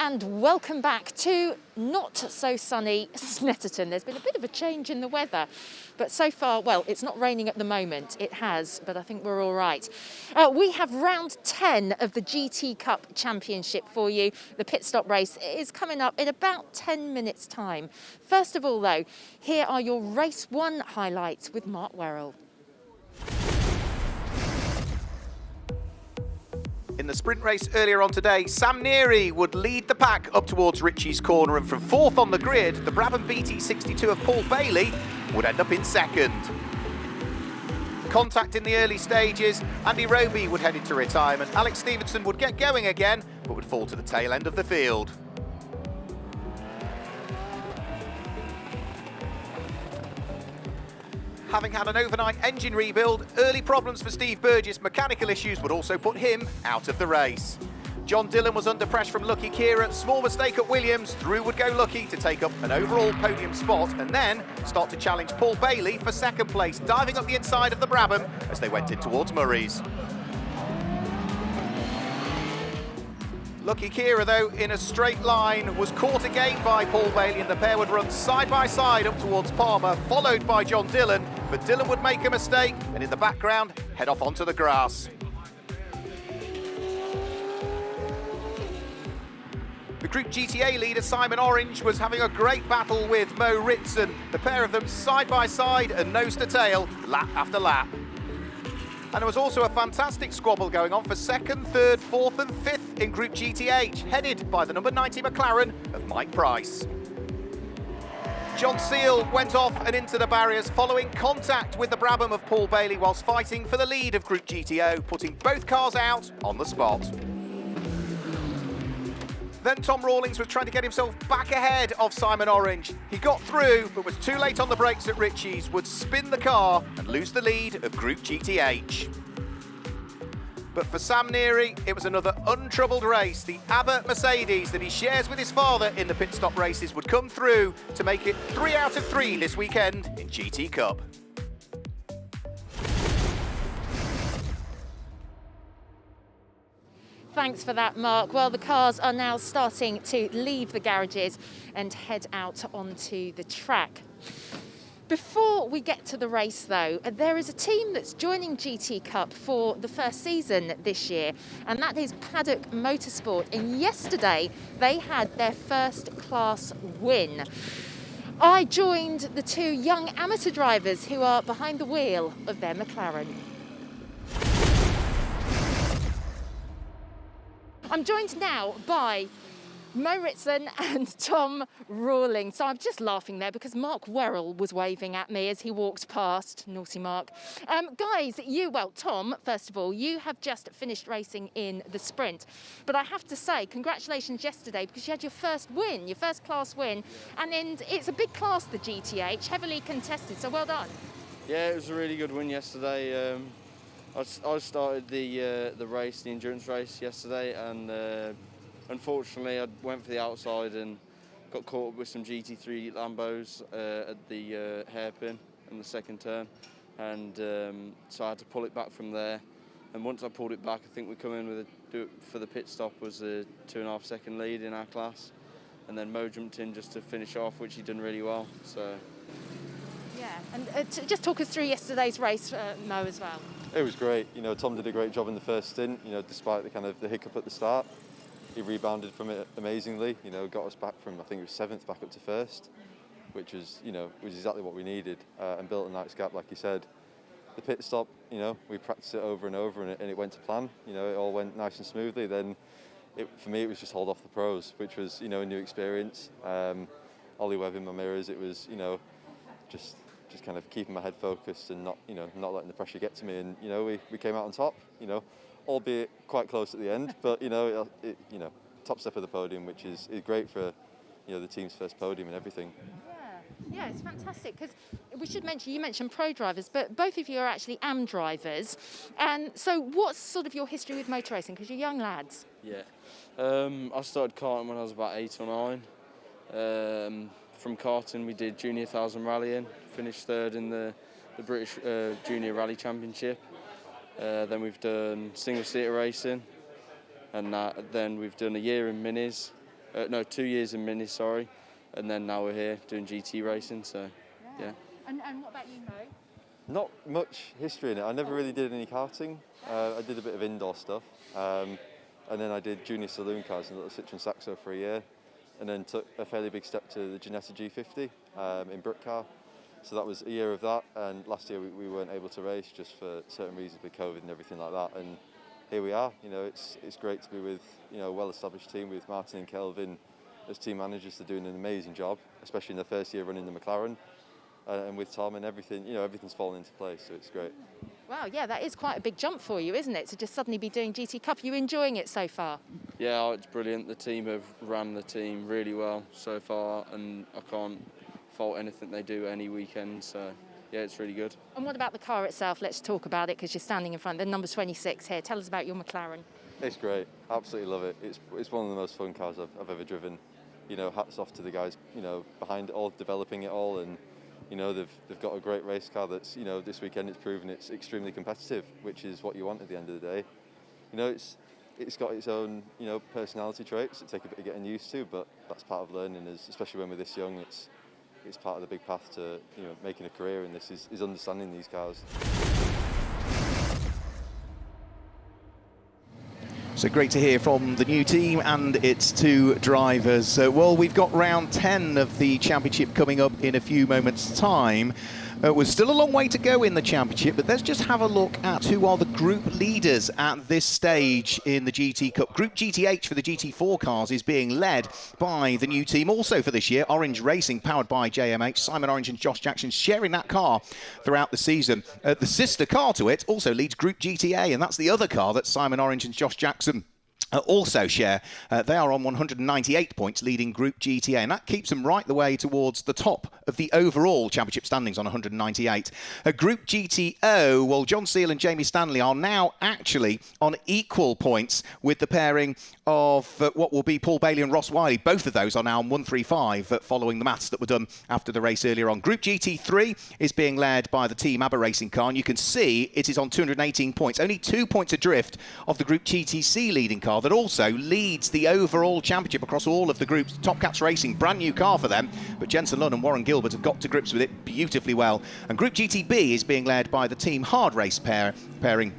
and welcome back to not so sunny Snetterton. There's been a bit of a change in the weather, but so far, well, it's not raining at the moment. It has, but I think we're all right. We have round 10 of the GT Cup Championship for you. The pit stop race is coming up in about 10 minutes' time. First of all, though, here are your race 1 highlights with Mark Werrell. In the sprint race earlier on today, Sam Neary would lead the pack up towards Ritchie's corner, and from 4th on the grid, the Brabham BT62 of Paul Bailey would end up in 2nd. Contact in the early stages, Andy Roby would head into retirement. Alex Stevenson would get going again, but would fall to the tail end of the field. Having had an overnight engine rebuild, early problems for Steve Burgess' mechanical issues would also put him out of the race. John Dillon was under pressure from Lucky Kira. Small mistake at Williams. Through would go Lucky to take up an overall podium spot and then start to challenge Paul Bailey for 2nd place, diving up the inside of the Brabham as they went in towards Murray's. Lucky Kira, though, in a straight line, was caught again by Paul Bailey, and the pair would run side by side up towards Palmer, followed by John Dillon, but Dillon would make a mistake and in the background head off onto the grass. The Group GTA leader Simon Orange was having a great battle with Mo Ritson, the pair of them side by side and nose to tail, lap after lap. And there was also a fantastic squabble going on for 2nd, 3rd, 4th and 5th in Group GTH, headed by the number 90 McLaren of Mike Price. John Seal went off and into the barriers following contact with the Brabham of Paul Bailey whilst fighting for the lead of Group GTO, putting both cars out on the spot. Then Tom Rawlings was trying to get himself back ahead of Simon Orange. He got through, but was too late on the brakes at Ritchie's, would spin the car and lose the lead of Group GTH. But for Sam Neary, it was another untroubled race. The Abbott Mercedes that he shares with his father in the pit stop races would come through to make it 3 out of 3 this weekend in GT Cup. Thanks for that, Mark. Well, the cars are now starting to leave the garages and head out onto the track. Before we get to the race, though, there is a team that's joining GT Cup for the first season this year, and that is Paddock Motorsport. And yesterday, they had their first class win. I joined the 2 young amateur drivers who are behind the wheel of their McLaren. I'm joined now by Mo Ritson and Tom Rawlings. So I'm just laughing there because Mark Werrell was waving at me as he walked past. Naughty Mark. Guys, Tom, first of all, you have just finished racing in the sprint. But I have to say, congratulations yesterday because you had your first win, your first class win. And it's a big class, the GTH, heavily contested, so well done. Yeah, it was a really good win yesterday. I started the race, the endurance race yesterday, and unfortunately I went for the outside and got caught up with some GT3 Lambos at the hairpin in the 2nd turn, and so I had to pull it back from there. And once I pulled it back, I think we come in with for the pit stop was a 2.5 second lead in our class, and then Mo jumped in just to finish off, which he done really well. So yeah, and just talk us through yesterday's race, Mo, as well. It was great. Tom did a great job in the first stint. Despite the hiccup at the start, he rebounded from it amazingly. Got us back from, I think it was 7th back up to 1st, which was exactly what we needed, and built a nice gap, like you said. The pit stop, we practiced it over and over, and it went to plan. It all went nice and smoothly. Then, for me, it was just hold off the pros, which was a new experience. Ollie Webb in my mirrors. It was just kind of keeping my head focused and not letting the pressure get to me. And we came out on top. Albeit quite close at the end, but top step of the podium, which is great for the team's first podium and everything. Yeah, it's fantastic because we should mention, you mentioned pro drivers, but both of you are actually AM drivers. And so what's sort of your history with motor racing? Because you're young lads. yeah, I started karting when I was about 8 or 9. From karting, we did Junior 1000 rallying, finished 3rd in the British Junior Rally Championship. Then we've done single seater racing, and then we've done a year in minis, No, 2 years in Mini, sorry. And then now we're here doing GT racing, so yeah. And what about you, Mo? Not much history in it. I never really did any karting. I did a bit of indoor stuff. And then I did junior saloon cars in a little Citroen Saxo for a year. And then took a fairly big step to the Ginetta G50 in Britcar. So that was a year of that. And last year we weren't able to race just for certain reasons with COVID and everything like that. And here we are. You know, it's great to be with, you know, a well-established team with Martin and Kelvin as team managers. They're doing an amazing job, especially in their first year running the McLaren. And with Tom and everything, you know, everything's fallen into place, so it's great. Wow, yeah, that is quite a big jump for you, isn't it? To just suddenly be doing GT Cup. Are you enjoying it so far? Yeah, it's brilliant. The team have ran the team really well so far, and I can't fault anything they do any weekend, so yeah, it's really good. And what about the car itself? Let's talk about it, because you're standing in front. The number 26 here. Tell us about your McLaren. It's great. Absolutely love it. It's one of the most fun cars I've ever driven. You know, hats off to the guys, you know, behind it all, developing it all, and you know, they've got a great race car that's, you know, this weekend it's proven it's extremely competitive, which is what you want at the end of the day. You know, it's got its own, you know, personality traits that take a bit of getting used to, but that's part of learning, especially when we're this young. It's part of the big path to, you know, making a career in this is understanding these cars. So great to hear from the new team and its two drivers. Well, we've got round 10 of the championship coming up in a few moments' time. We're still a long way to go in the championship, but let's just have a look at who are the group leaders at this stage in the GT Cup. Group GTH for the GT4 cars is being led by the new team, also for this year, Orange Racing, powered by JMH. Simon Orange and Josh Jackson sharing that car throughout the season. The sister car to it also leads Group GTA, and that's the other car that Simon Orange and Josh Jackson also share. They are on 198 points, leading Group GTA, and that keeps them right the way towards the top of the overall championship standings on 198. Group GTO, well, John Seal and Jamie Stanley are now actually on equal points with the pairing of what will be Paul Bailey and Ross Wiley. Both of those are now on 135 following the maths that were done after the race earlier on. Group GT3 is being led by the Team ABBA Racing car, and you can see it is on 218 points, only 2 points adrift of the Group GTC leading car that also leads the overall championship across all of the groups. Top Cats Racing, brand new car for them, but Jensen Lunn and Warren Gilbert have got to grips with it beautifully well. And Group GTB is being led by the Team Hard Race pairing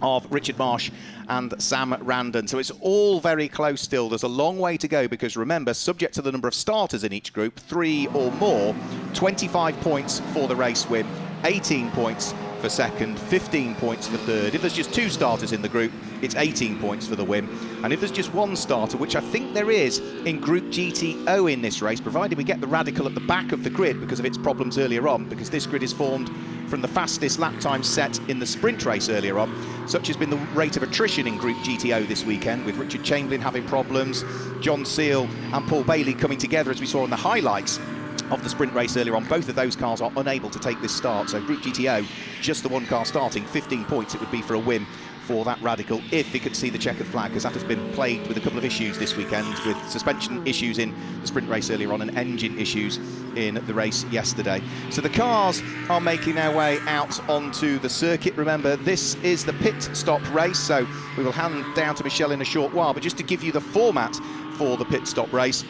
of Richard Marsh and Sam Randon. So it's all very close still. There's a long way to go because, remember, subject to the number of starters in each group, 3 or more, 25 points for the race win, 18 points for second, 15 points for third. If there's just 2 starters in the group, it's 18 points for the win. And if there's just 1 starter, which I think there is in Group GTO in this race, provided we get the Radical at the back of the grid because of its problems earlier on, because this grid is formed from the fastest lap time set in the sprint race earlier on. Such has been the rate of attrition in Group GTO this weekend, with Richard Chamberlain having problems, John Seal and Paul Bailey coming together, as we saw in the highlights of the sprint race earlier on. Both of those cars are unable to take this start, so Group GTO, just the 1 car starting, 15 points it would be for a win for that Radical if he could see the checkered flag, because that has been plagued with a couple of issues this weekend, with suspension issues in the sprint race earlier on and engine issues in the race yesterday. So the cars are making their way out onto the circuit. Remember, this is the pit stop race, so we will hand down to Michelle in a short while, but just to give you the format for the pit stop race,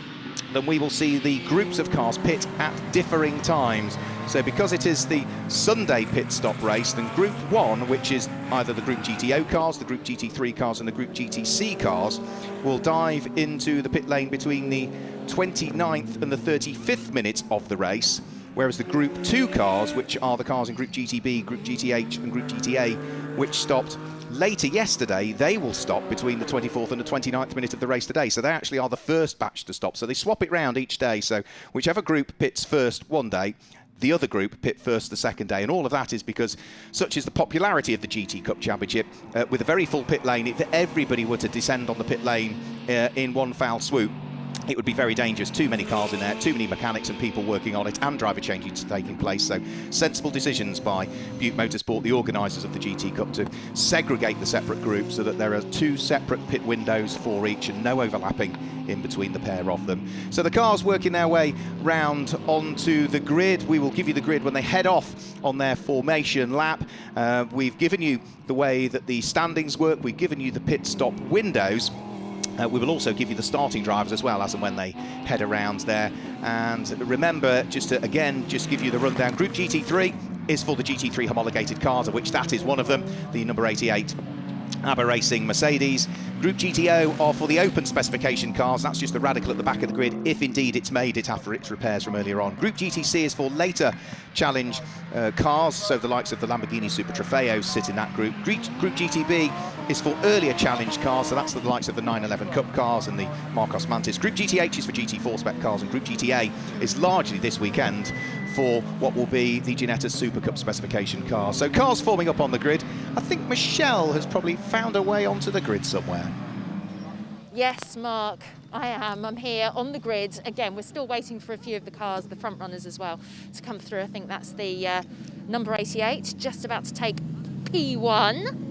then we will see the groups of cars pit at differing times. So because it is the Sunday pit stop race, then Group 1, which is either the Group GTO cars, the Group GT3 cars and the Group GTC cars, will dive into the pit lane between the 29th and the 35th minute of the race, whereas the Group 2 cars, which are the cars in Group GTB, Group GTH and Group GTA, which stopped later yesterday, they will stop between the 24th and the 29th minute of the race today. So they actually are the first batch to stop. So they swap it round each day. So whichever group pits first one day, the other group pit first the second day. And all of that is because such is the popularity of the GT Cup Championship, with a very full pit lane. If everybody were to descend on the pit lane in one foul swoop, it would be very dangerous. Too many cars in there, too many mechanics and people working on it, and driver changes taking place. So sensible decisions by Butte Motorsport, the organisers of the GT Cup, to segregate the separate groups so that there are 2 separate pit windows for each and no overlapping in between the pair of them. So the cars working their way round onto the grid. We will give you the grid when they head off on their formation lap. We've given you the way that the standings work. We've given you the pit stop windows. We will also give you the starting drivers as well, as and when they head around there. And remember, just to again just give you the rundown, Group GT3 is for the GT3 homologated cars, of which that is one of them, the number 88 ABBA Racing Mercedes. Group GTO are for the open specification cars. That's just the Radical at the back of the grid, if indeed it's made it after its repairs from earlier on. Group GTC is for later challenge cars, so the likes of the Lamborghini Super Trofeo sit in that group. Group GTB is for earlier challenge cars, so that's the likes of the 911 Cup cars and the Marcos Mantis. Group GTH is for GT4 spec cars, and Group GTA is largely this weekend for what will be the Ginetta Super Cup specification cars. So cars forming up on the grid. I think Michelle has probably found her way onto the grid somewhere. Yes, Mark, I am. I'm here on the grid. Again, we're still waiting for a few of the cars, the front runners as well, to come through. I think that's the number 88, just about to take P1.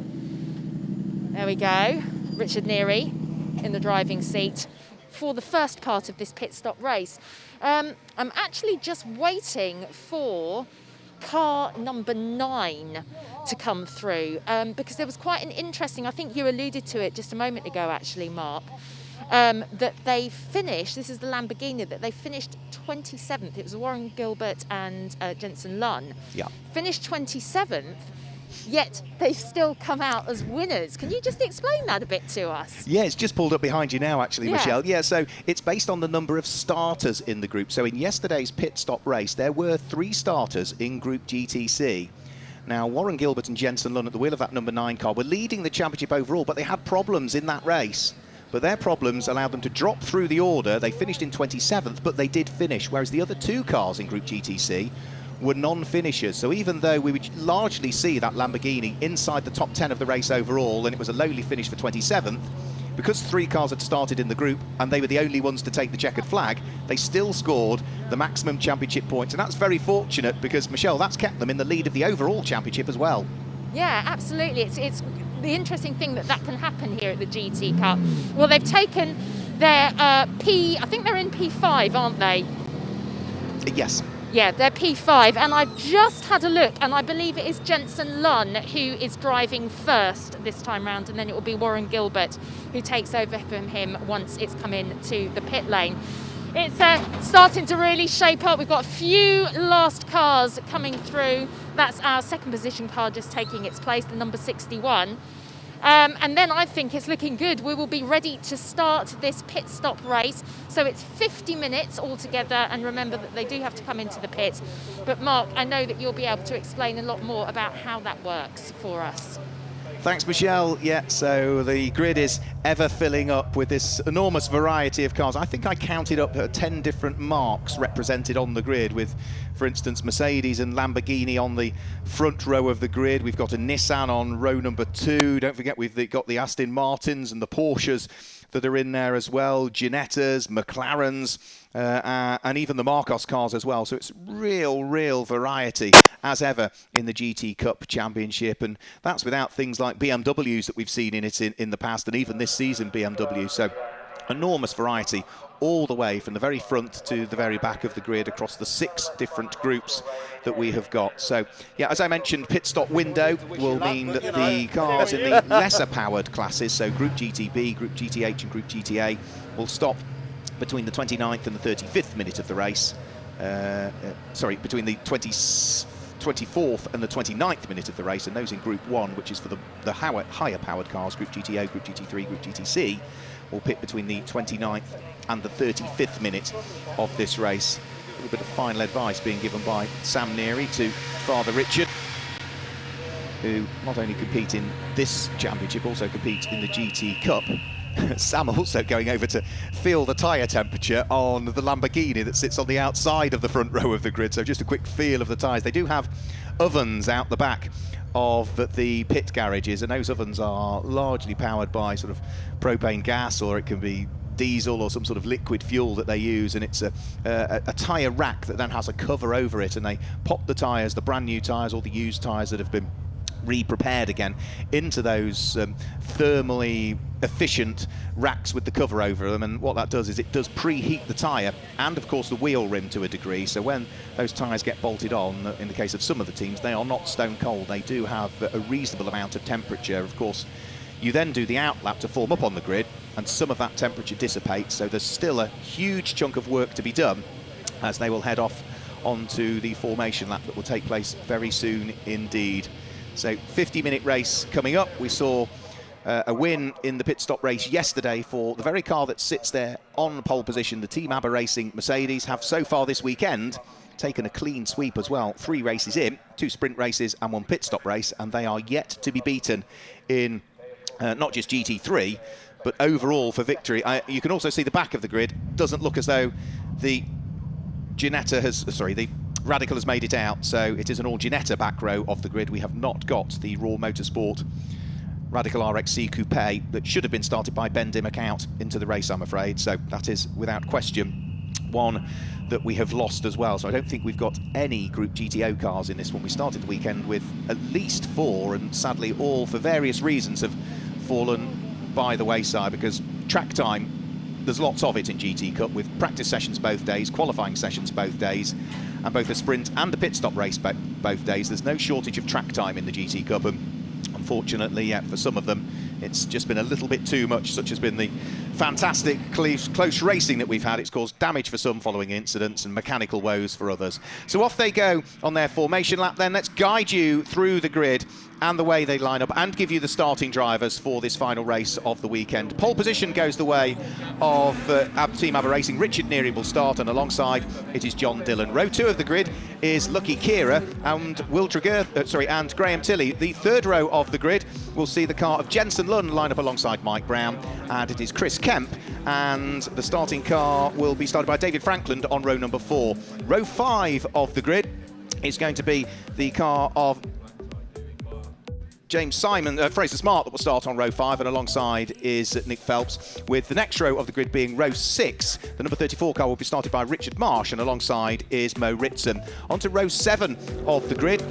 There we go. Richard Neary in the driving seat for the first part of this pit stop race. I'm actually just waiting for car number 9 to come through because there was quite an interesting, I think you alluded to it just a moment ago actually, Mark, that they finished, this is the Lamborghini, that they finished 27th. It was Warren Gilbert and Jensen Lunn. Yeah. Finished 27th. Yet they've still come out as winners. Can you just explain that a bit to us? Yeah, it's just pulled up behind you now, actually, Yeah. Michelle. Yeah, so it's based on the number of starters in the group. So in yesterday's pit stop race, there were 3 starters in Group GTC. Now, Warren Gilbert and Jensen Lunn at the wheel of that number 9 car were leading the championship overall, but they had problems in that race. But their problems allowed them to drop through the order. They finished in 27th, but they did finish, whereas the other 2 cars in Group GTC were non-finishers. So even though we would largely see that Lamborghini inside the top 10 of the race overall, and it was a lowly finish for 27th, because 3 cars had started in the group and they were the only ones to take the checkered flag, they still scored the maximum championship points. And that's very fortunate because, Michelle, that's kept them in the lead of the overall championship as well. Yeah, absolutely. It's the interesting thing that can happen here at the GT Cup. Well, they've taken their I think they're in P5, aren't they? Yes. Yeah, they're P5, and I've just had a look, and I believe it is Jensen Lunn who is driving first this time round, and then it will be Warren Gilbert who takes over from him once it's come in to the pit lane. It's starting to really shape up. We've got a few last cars coming through. That's our second position car just taking its place, the number 61. And then I think it's looking good. We will be ready to start this pit stop race. So it's 50 minutes altogether, and remember that they do have to come into the pit. But Mark, I know that you'll be able to explain a lot more about how that works for us. Thanks, Michelle. Yeah, so the grid is ever filling up with this enormous variety of cars. I think I counted up 10 different marques represented on the grid with, for instance, Mercedes and Lamborghini on the front row of the grid. We've got a Nissan on row number 2. Don't forget we've got the Aston Martins and the Porsches that are in there as well, Ginettas, McLarens, and even the Marcos cars as well. So it's real variety as ever in the GT Cup Championship, and that's without things like BMWs that we've seen in it in the past, and even this season BMW. So enormous variety all the way from the very front to the very back of the grid across the 6 different groups that we have got. So yeah, as I mentioned, pit stop window will mean that the cars in the lesser powered classes, so Group GTB, Group GTH and Group GTA, will stop between the 29th and the 35th minute of the race. Between the 24th and the 29th minute of the race, and those in Group 1, which is for the higher powered cars, Group GTO, Group GT3, Group GTC, will pit between the 29th and the 35th minute of this race. A little bit of final advice being given by Sam Neary to Father Richard, who not only compete in this championship, also compete in the GT Cup. Sam also going over to feel the tyre temperature on the Lamborghini that sits on the outside of the front row of the grid. So just a quick feel of the tyres. They do have ovens out the back of the pit garages, and those ovens are largely powered by sort of propane gas, or it can be diesel or some sort of liquid fuel that they use, and it's a tyre rack that then has a cover over it, and they pop the tyres, the brand new tyres or the used tyres that have been re-prepared again, into those thermally efficient racks with the cover over them. And what that does is it does preheat the tyre and of course the wheel rim to a degree, so when those tyres get bolted on, in the case of some of the teams, they are not stone cold. They do have a reasonable amount of temperature. Of course, You then do the out lap to form up on the grid, and some of that temperature dissipates, so there's still a huge chunk of work to be done as they will head off onto the formation lap that will take place very soon indeed. So 50-minute race coming up. We saw a win in the pit stop race yesterday for the very car that sits there on pole position. The Team ABBA Racing Mercedes have so far this weekend taken a clean sweep as well. 3 races in, 2 sprint races and 1 pit stop race, and they are yet to be beaten in not just GT3, but overall for victory. You can also see the back of the grid. Doesn't look as though the the Radical has made it out, so it is an all Ginetta back row of the grid. We have not got the Raw Motorsport Radical RXC Coupe that should have been started by Ben Dimmock out into the race, I'm afraid. So that is without question one that we have lost as well. So I don't think we've got any Group GTO cars in this one. We started the weekend with at least 4, and sadly all for various reasons have fallen by the wayside, because track time, there's lots of it in GT Cup, with practice sessions both days, qualifying sessions both days, and both a sprint and a pit stop race both days. There's no shortage of track time in the GT Cup, and unfortunately, for some of them, it's just been a little bit too much. Such has been the fantastic close racing that we've had. It's caused damage for some following incidents and mechanical woes for others. So off they go on their formation lap then. Let's guide you through the grid and the way they line up, and give you the starting drivers for this final race of the weekend. Pole position goes the way of Team ABBA Racing. Richard Neary will start, and alongside it is John Dillon. Row 2 of the grid is Lucky Kira and Will Tregerth, and Graham Tilley. The third row of the grid will see the car of Jensen Lund line up alongside Mike Brown, and it is Chris Kemp, and the starting car will be started by David Frankland on row number 4. Row 5 of the grid is going to be the car of Fraser Smart that will start on row 5, and alongside is Nick Phelps, with the next row of the grid being row 6. The number 34 car will be started by Richard Marsh, and alongside is Mo Ritson. On to row 7 of the grid.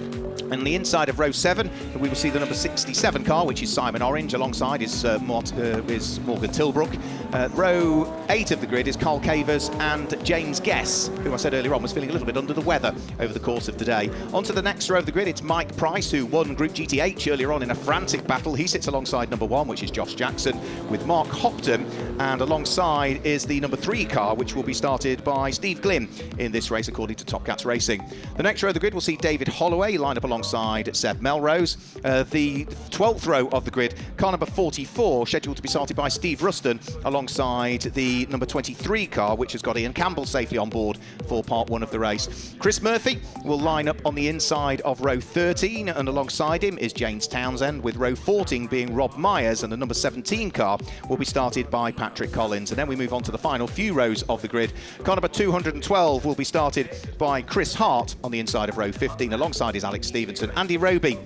And the inside of row 7, we will see the number 67 car, which is Simon Orange. Alongside is Morgan Tilbrook. Row 8 of the grid is Carl Cavers and James Guess, who I said earlier on was feeling a little bit under the weather over the course of today. On to the next row of the grid, it's Mike Price, who won Group GT8 earlier on in a frantic battle. He sits alongside number 1, which is Josh Jackson, with Mark Hopton. And alongside is the number 3 car, which will be started by Steve Glynn in this race, according to Top Cats Racing. The next row of the grid will see David Holloway line up alongside Seb Melrose. The 12th row of the grid, car number 44, scheduled to be started by Steve Ruston alongside the number 23 car, which has got Ian Campbell safely on board for part 1 of the race. Chris Murphy will line up on the inside of row 13, and alongside him is James Townsend, with row 14 being Rob Myers, and the number 17 car will be started by Patrick Collins. And then we move on to the final few rows of the grid. Car number 212 will be started by Chris Hart on the inside of row 15. Alongside is Alex Stevenson. Andy Roby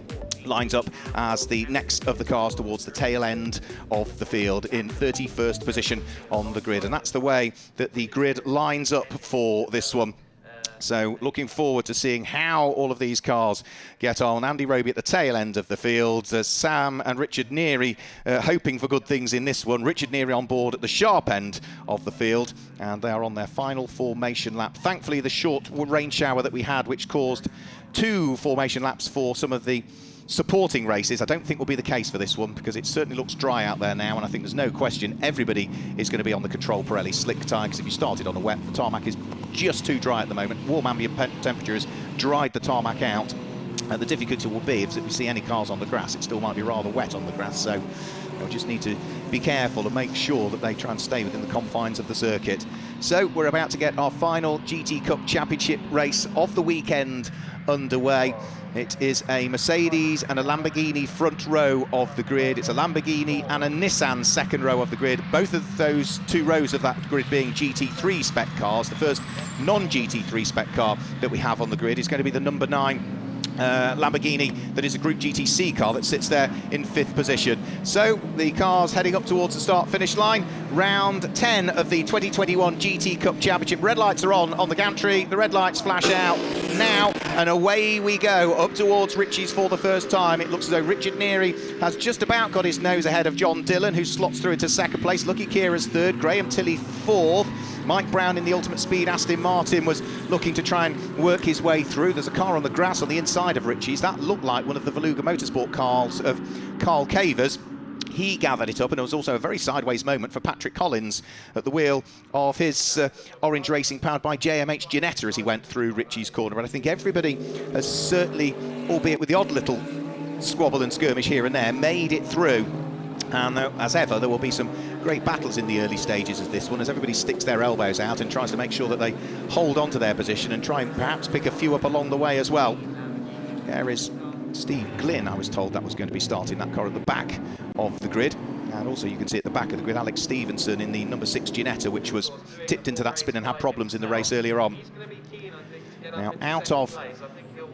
lines up as the next of the cars towards the tail end of the field in 31st position on the grid. And that's the way that the grid lines up for this one. So looking forward to seeing how all of these cars get on. Andy Roby at the tail end of the field. Sam and Richard Neary hoping for good things in this one. Richard Neary on board at the sharp end of the field, and they are on their final formation lap. Thankfully, the short rain shower that we had, which caused 2 formation laps for some of the supporting races, I don't think will be the case for this one, because it certainly looks dry out there now, and I think there's no question everybody is going to be on the Control Pirelli slick tyre, because if you started on a wet, the tarmac is just too dry at the moment. Warm ambient temperature has dried the tarmac out. The difficulty will be, if you see any cars on the grass, it still might be rather wet on the grass, so they'll just need to be careful and make sure that they try and stay within the confines of the circuit. So we're about to get our final GT Cup Championship race of the weekend underway. It is a Mercedes and a Lamborghini front row of the grid. It's a Lamborghini and a Nissan second row of the grid. Both of those 2 rows of that grid being GT3 spec cars. The first non-GT3 spec car that we have on the grid is going to be the number 9 Lamborghini, that is a Group GTC car that sits there in 5th position. So the cars heading up towards the start-finish line. Round 10 of the 2021 GT Cup Championship. Red lights are on the gantry. The red lights flash out now, and away we go up towards Richie's for the first time. It looks as though Richard Neary has just about got his nose ahead of John Dillon, who slots through into 2nd place. Lucky Kira's 3rd, Graham Tilley 4th. Mike Brown in the Ultimate Speed Aston Martin was looking to try and work his way through. There's a car on the grass on the inside of Richie's. That looked like one of the Veluga Motorsport cars of Carl Cavers. he gathered it up, and it was also a very sideways moment for Patrick Collins at the wheel of his Orange Racing powered by JMH Ginetta as he went through Ritchie's corner. But I think everybody has certainly, albeit with the odd little squabble and skirmish here and there, made it through. And as ever, there will be some great battles in the early stages of this one as everybody sticks their elbows out and tries to make sure that they hold on to their position and try and perhaps pick a few up along the way as well. There is Steve Glynn, I was told that was going to be starting that car at the back of the grid. And also you can see at the back of the grid Alex Stevenson in the number 6 Ginetta, which was tipped into that spin and had problems in the race earlier on. Now out of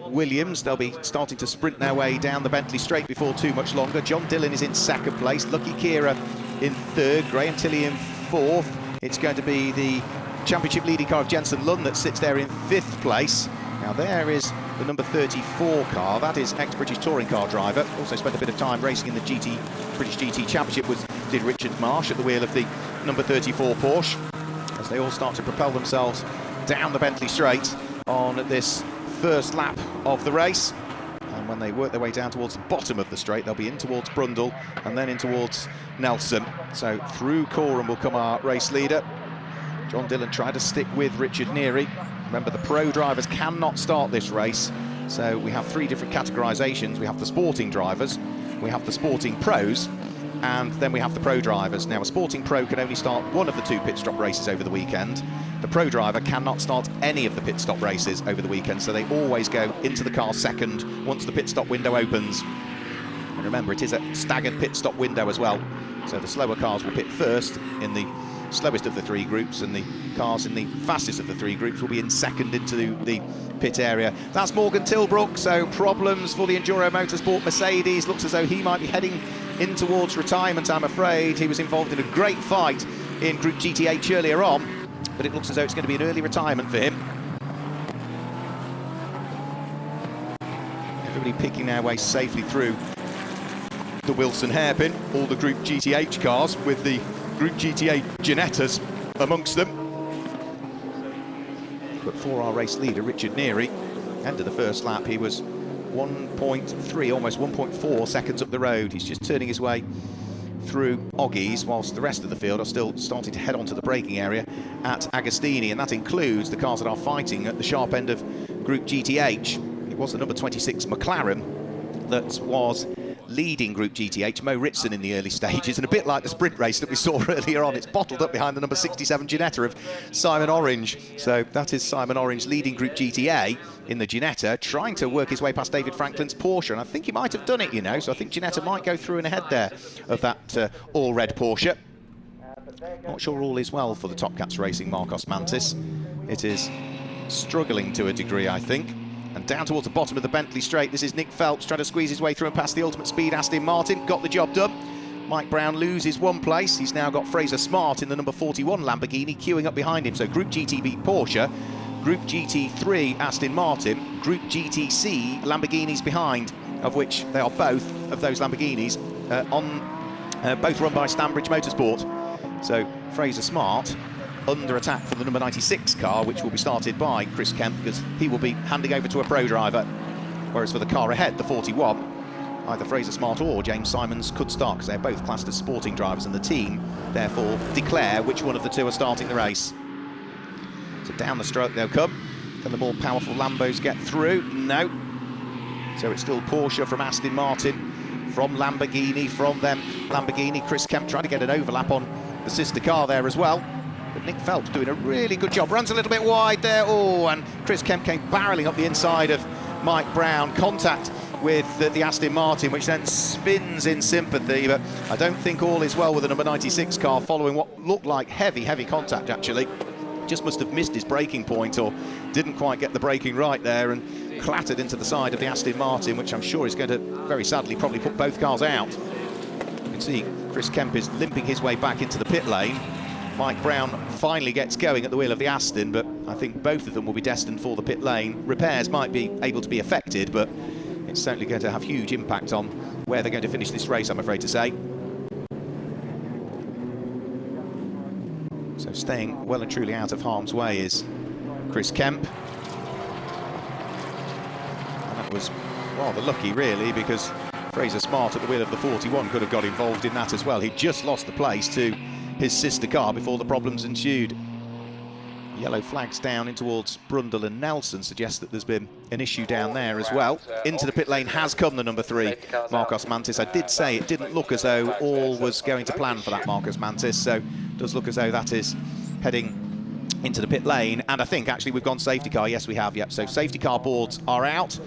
Williams, they'll be starting to sprint their way down the Bentley Straight before too much longer. John Dillon is in second place, Lucky Kira in third, Graham Tilley in fourth. It's going to be the championship leading car of Jensen Lund that sits there in fifth place. Now there is the number 34 car, that is ex-British touring car driver, also spent a bit of time racing in the British GT Championship did Richard Marsh at the wheel of the number 34 Porsche, as they all start to propel themselves down the Bentley Straight on this first lap of the race. And when they work their way down towards the bottom of the straight, they'll be in towards Brundle and then in towards Nelson. So through Coram will come our race leader. John Dillon tried to stick with Richard Neary. Remember, the pro drivers cannot start this race, so we have three different categorisations. We have the sporting drivers, we have the sporting pros, and then we have the pro drivers. Now, a sporting pro can only start one of the two pit stop races over the weekend. The pro driver cannot start any of the pit stop races over the weekend, so they always go into the car second once the pit stop window opens. And remember, it is a staggered pit stop window as well, so the slower cars will pit first in the slowest of the three groups, and the cars in the fastest of the three groups will be in second into the pit area. That's Morgan Tilbrook, so problems for the Enduro Motorsport Mercedes. Looks as though he might be heading in towards retirement, I'm afraid. He was involved in a great fight in Group GTH earlier on, but it looks as though it's going to be an early retirement for him. Everybody picking their way safely through the Wilson hairpin, all the Group GTH cars with the Group GTA Ginettas amongst them. But for our race leader, Richard Neary, end of the first lap, he was 1.3, almost 1.4 seconds up the road. He's just turning his way through Oggies, whilst the rest of the field are still starting to head onto the braking area at Agostini, and that includes the cars that are fighting at the sharp end of Group GTH. It was the number 26 McLaren that was leading Group GTH, Mo Ritson in the early stages, and a bit like the sprint race that we saw earlier on, it's bottled up behind the number 67 Ginetta of Simon Orange. So that is Simon Orange leading Group GTA in the Ginetta, trying to work his way past David Franklin's Porsche, and I think he might have done it, you know, so I think Ginetta might go through and ahead there of that all-red Porsche. Not sure all is well for the Top Cats Racing Marcos Mantis. It is struggling to a degree, I think. And down towards the bottom of the Bentley Straight, this is Nick Phelps trying to squeeze his way through and past the Ultimate Speed Aston Martin. Got the job done. Mike Brown loses one place. He's now got Fraser Smart in the number 41 Lamborghini queuing up behind him. So Group GTB Porsche, Group GT3 Aston Martin, Group GTC Lamborghinis behind, of which they are both of those Lamborghinis both run by Stanbridge Motorsport. So Fraser Smart under attack for the number 96 car, which will be started by Chris Kemp, because he will be handing over to a pro driver. Whereas for the car ahead, the 41, either Fraser Smart or James Simons could start, because they're both classed as sporting drivers, and the team therefore declare which one of the two are starting the race. So down the stroke they'll come. Can the more powerful Lambos get through? No. So it's still Porsche from Aston Martin, from Lamborghini, from them Lamborghini. Chris Kemp trying to get an overlap on the sister car there as well. But Nick Phelps doing a really good job. Runs a little bit wide there. Oh, and Chris Kemp came barrelling up the inside of Mike Brown. Contact with the Aston Martin, which then spins in sympathy. But I don't think all is well with the number 96 car, following what looked like heavy contact, actually. Just must have missed his braking point, or didn't quite get the braking right there, and clattered into the side of the Aston Martin, which I'm sure is going to, very sadly, probably put both cars out. You can see Chris Kemp is limping his way back into the pit lane. Mike Brown finally gets going at the wheel of the Aston, but I think both of them will be destined for the pit lane. Repairs might be able to be affected, but it's certainly going to have huge impact on where they're going to finish this race, I'm afraid to say. So staying well and truly out of harm's way is Chris Kemp. And that was rather lucky, really, because Fraser Smart at the wheel of the 41 could have got involved in that as well. He'd just lost the place to his sister car before the problems ensued. Yellow flags down in towards Brundle and Nelson suggests that there's been an issue down there as well. Into the pit lane has come the number 3, Marcos Mantis. I did say it didn't look as though all was going to plan for that Marcos Mantis, so it does look as though that is heading into the pit lane. And I think actually we've gone safety car. Yes, we have. Yep. So safety car boards are out,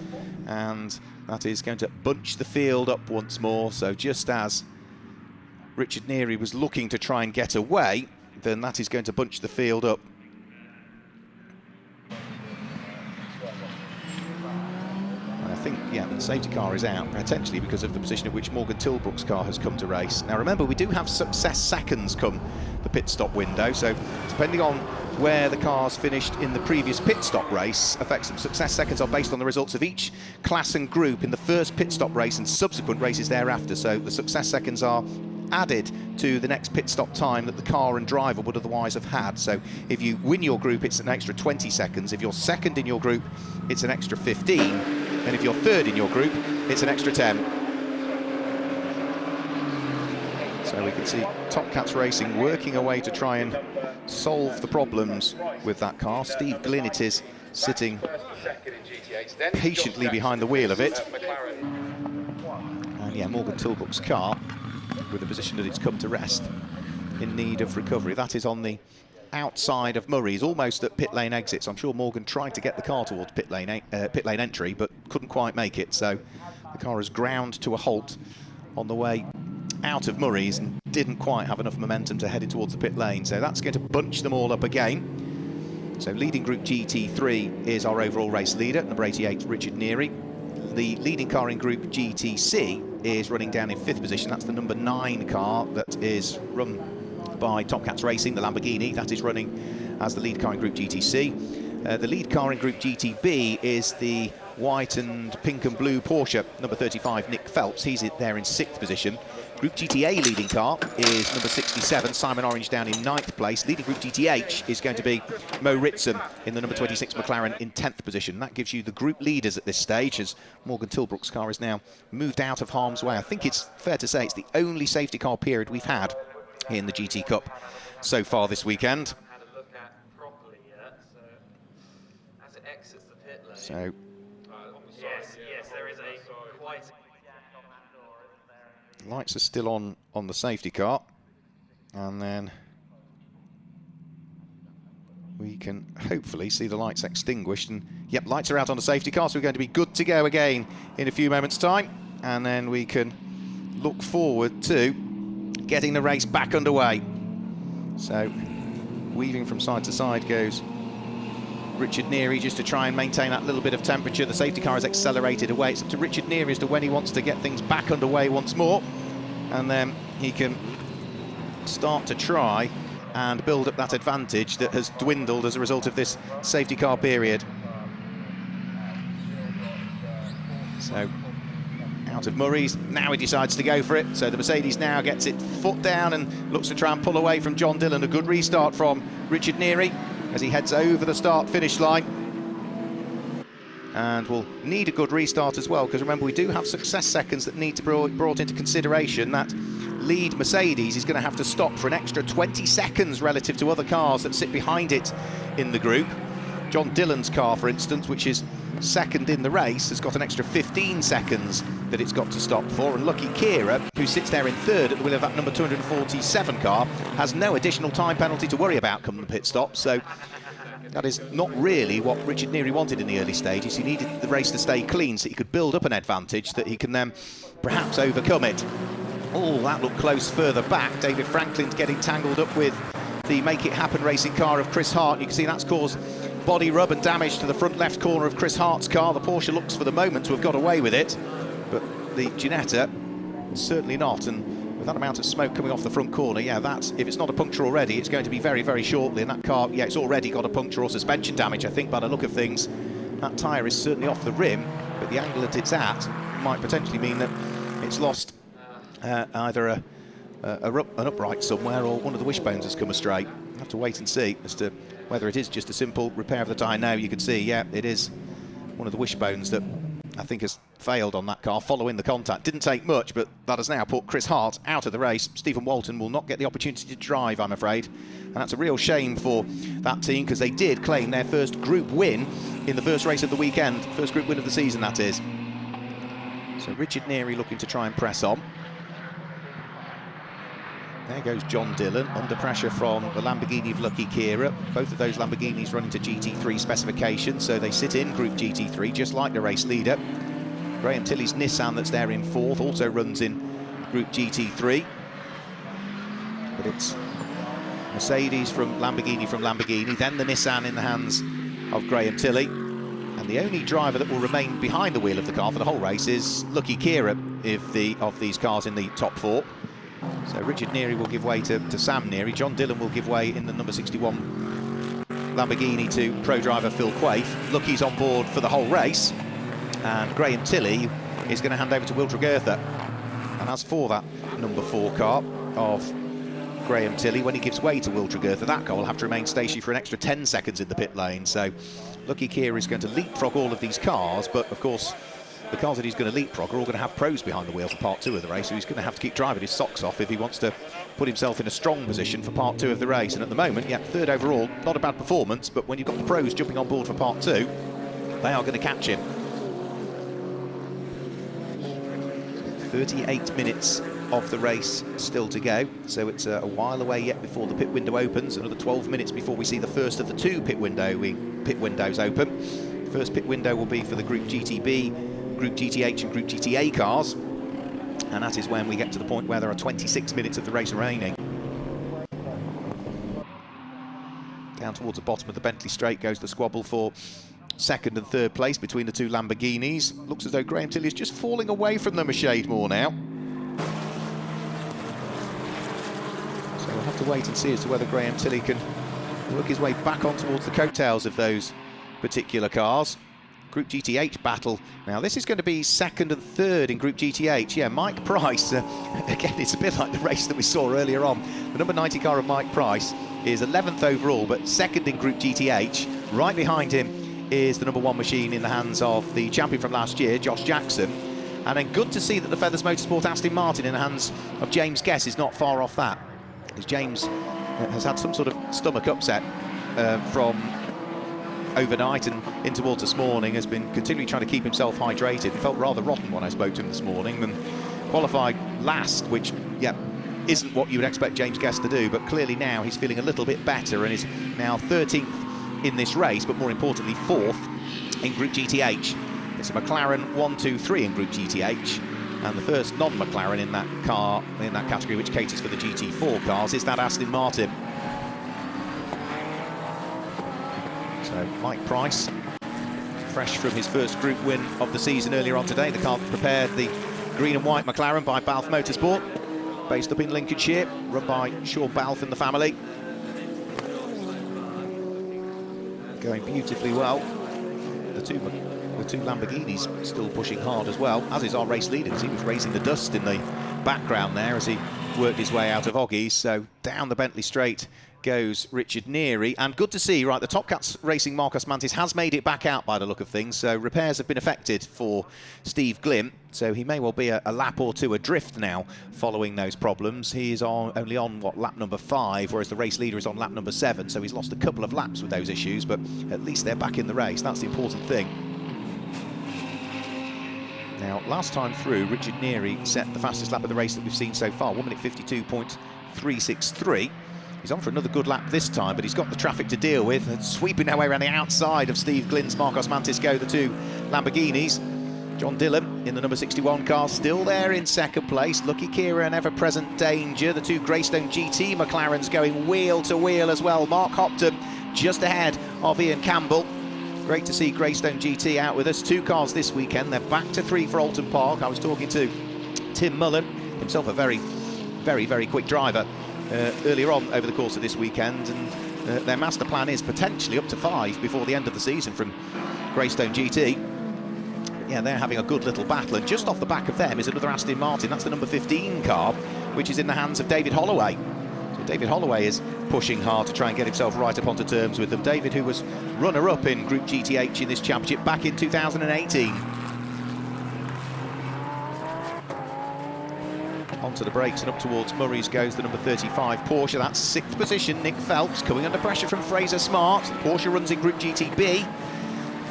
and that is going to bunch the field up once more. So just as Richard Neary was looking to try and get away, then that is going to bunch the field up. I think, yeah, the safety car is out, potentially because of the position at which Morgan Tilbrook's car has come to race. Now remember, we do have success seconds come the pit stop window, so depending on where the cars finished in the previous pit stop race affects them. Success seconds are based on the results of each class and group in the first pit stop race and subsequent races thereafter, so the success seconds are added to the next pit stop time that the car and driver would otherwise have had. So if you win your group, it's an extra 20 seconds. If you're second in your group, it's an extra 15. And if you're third in your group, it's an extra 10. So we can see Top Cats Racing working away to try and solve the problems with that car. Steve Glynn it is sitting patiently behind the wheel of it. And yeah, Morgan Tilbrook's car, with the position that it's come to rest, in need of recovery. That is on the outside of Murray's, almost at pit lane exit. So I'm sure Morgan tried to get the car towards pit lane entry, but couldn't quite make it. So the car has ground to a halt on the way out of Murray's and didn't quite have enough momentum to head in towards the pit lane. So that's going to bunch them all up again. So leading Group GT3 is our overall race leader, number 88, Richard Neary. The leading car in Group GTC is running down in 5th position. That's the number 9 car that is run by Top Cats Racing, the Lamborghini. That is running as the lead car in Group GTC. The lead car in Group GTB is the white and pink and blue Porsche, number 35, Nick Phelps. He's there in 6th position. Group GTA leading car is number 67, Simon Orange, down in 9th place. Leading Group GTH is going to be Mo Ritson in the number 26 McLaren in 10th position. That gives you the group leaders at this stage, as Morgan Tilbrook's car is now moved out of harm's way. I think it's fair to say it's the only safety car period we've had in the GT Cup so far this weekend. So yes, there is a quite lights are still on the safety car, and then we can hopefully see the lights extinguished, and yep, lights are out on the safety car, so we're going to be good to go again in a few moments time, and then we can look forward to getting the race back underway. So weaving from side to side goes Richard Neary, just to try and maintain that little bit of temperature. The safety car has accelerated away. It's up to Richard Neary as to when he wants to get things back underway once more, and then he can start to try and build up that advantage that has dwindled as a result of this safety car period. So out of Murray's, now he decides to go for it. So the Mercedes now gets it foot down and looks to try and pull away from John Dillon. A good restart from Richard Neary as he heads over the start-finish line. And we'll need a good restart as well, because remember, we do have success seconds that need to be brought into consideration. That lead Mercedes is going to have to stop for an extra 20 seconds relative to other cars that sit behind it in the group. John Dillon's car, for instance, which is second in the race, has got an extra 15 seconds that it's got to stop for, and Lucky Kira, who sits there in third at the wheel of that number 247 car, has no additional time penalty to worry about come the pit stop. So that is not really what Richard Neary wanted in the early stages. He needed the race to stay clean so he could build up an advantage that he can then perhaps overcome it. Oh, that looked close further back. David Franklin's getting tangled up with the Make It Happen racing car of Chris Hart. You can see that's caused body rub and damage to the front left corner of Chris Hart's car. The Porsche looks for the moment to have got away with it, but the Ginetta certainly not. And with that amount of smoke coming off the front corner, yeah, that's, if it's not a puncture already, it's going to be very, very shortly. And that car, yeah, it's already got a puncture or suspension damage, I think, by the look of things. That tyre is certainly off the rim, but the angle that it's at might potentially mean that it's lost either an upright somewhere, or one of the wishbones has come astray. We'll have to wait and see as to whether it is just a simple repair of the tyre. Now you can see, yeah, it is one of the wishbones that I think, has failed on that car following the contact. Didn't take much, but that has now put Chris Hart out of the race. Stephen Walton will not get the opportunity to drive, I'm afraid. And that's a real shame for that team, because they did claim their first group win in the first race of the weekend. First group win of the season, that is. So Richard Neary looking to try and press on. There goes John Dillon, under pressure from the Lamborghini of Lucky Kira. Both of those Lamborghinis running to GT3 specifications, so they sit in Group GT3, just like the race leader. Graham Tilley's Nissan that's there in fourth also runs in Group GT3. But it's Mercedes from Lamborghini, then the Nissan in the hands of Graham Tilley. And the only driver that will remain behind the wheel of the car for the whole race is Lucky Kira, of these cars in the top four. So Richard Neary will give way to Sam Neary. John Dillon will give way in the number 61 Lamborghini to pro driver Phil Quaife. Lucky's on board for the whole race, and Graham Tilley is going to hand over to Will Tregurtha. And as for that number 4 car of Graham Tilley, when he gives way to Will Tregurtha, that car will have to remain stationary for an extra 10 seconds in the pit lane. So Lucky Kira is going to leapfrog all of these cars, but of course the cars that he's going to leapfrog are all going to have pros behind the wheel for part 2 of the race, so he's going to have to keep driving his socks off if he wants to put himself in a strong position for part 2 of the race. And at the moment, yeah, 3rd overall, not a bad performance, but when you've got the pros jumping on board for part 2, they are going to catch him. 38 minutes of the race still to go, so it's a while away yet before the pit window opens. Another 12 minutes before we see the first of the 2 pit windows open. First pit window will be for the Group GTB, Group GTH and Group GTA cars, and that is when we get to the point where there are 26 minutes of the race remaining. Down towards the bottom of the Bentley straight goes the squabble for 2nd and 3rd place between the 2 Lamborghinis. Looks as though Graham Tilley is just falling away from them a shade more now. So we'll have to wait and see as to whether Graham Tilley can work his way back on towards the coattails of those particular cars. Group GTH battle. Now this is going to be 2nd and 3rd in Group GTH. Yeah, Mike Price, again, it's a bit like the race that we saw earlier on. The number 90 car of Mike Price is 11th overall, but 2nd in Group GTH. Right behind him is the number 1 machine in the hands of the champion from last year, Josh Jackson. And then good to see that the Feathers Motorsport Aston Martin in the hands of James Guess is not far off that, as James has had some sort of stomach upset from overnight and in towards this morning, has been continually trying to keep himself hydrated. It felt rather rotten when I spoke to him this morning, and qualified last, which, yeah, isn't what you would expect James Guest to do, but clearly now he's feeling a little bit better and is now 13th in this race, but more importantly 4th in Group GTH. It's a McLaren 1, 2, 3 in Group GTH, and the first non-McLaren in that car, in that category, which caters for the GT4 cars, is that Aston Martin. So Mike Price, fresh from his first group win of the season earlier on today. The car that prepared the green and white McLaren by Balfe Motorsport, based up in Lincolnshire, run by Sean Balfe and the family. Going beautifully well. The two Lamborghinis still pushing hard as well, as is our race leader, because he was raising the dust in the background there as he worked his way out of Oggies. So down the Bentley straight goes Richard Neary, and good to see, right, the Top Cats Racing Marcos Mantis has made it back out by the look of things, so repairs have been effected for Steve Glim, so he may well be a lap or 2 adrift now following those problems. He is only on lap number 5, whereas the race leader is on lap number 7, so he's lost a couple of laps with those issues, but at least they're back in the race. That's the important thing. Now, last time through, Richard Neary set the fastest lap of the race that we've seen so far, 1 minute 52.363. He's on for another good lap this time, but he's got the traffic to deal with. And sweeping their way around the outside of Steve Glynn's Marcos Mantis go the 2 Lamborghinis. John Dillon in the number 61 car, still there in 2nd place. Lucky Kira, an ever-present danger. The 2 Greystone GT McLarens going wheel to wheel as well. Mark Hopton just ahead of Ian Campbell. Great to see Greystone GT out with us. 2 cars this weekend. They're back to 3 for Alton Park. I was talking to Tim Mullen, himself a very, very quick driver, earlier on over the course of this weekend, and their master plan is potentially up to 5 before the end of the season from Greystone GT. But yeah, they're having a good little battle, and just off the back of them is another Aston Martin. That's the number 15 car, which is in the hands of David Holloway. So David Holloway is pushing hard to try and get himself right up onto terms with them. David, who was runner-up in Group GTH in this championship back in 2018. onto the brakes, and up towards Murray's goes the number 35 Porsche. That's 6th position. Nick Phelps coming under pressure from Fraser Smart. Porsche runs in Group GTB.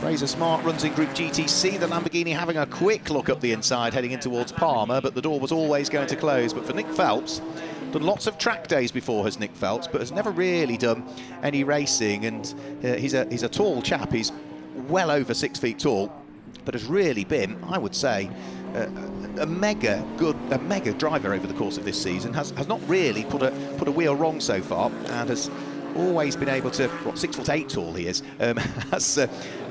Fraser Smart runs in Group GTC. The Lamborghini having a quick look up the inside, heading in towards Palmer, but the door was always going to close. But for Nick Phelps, done lots of track days before, has Nick Phelps, but has never really done any racing. And he's a tall chap. He's well over 6 feet tall, but has really been, I would say, a mega driver over the course of this season. Has not really put a wheel wrong so far, and has always been able to, 6'8" tall he is,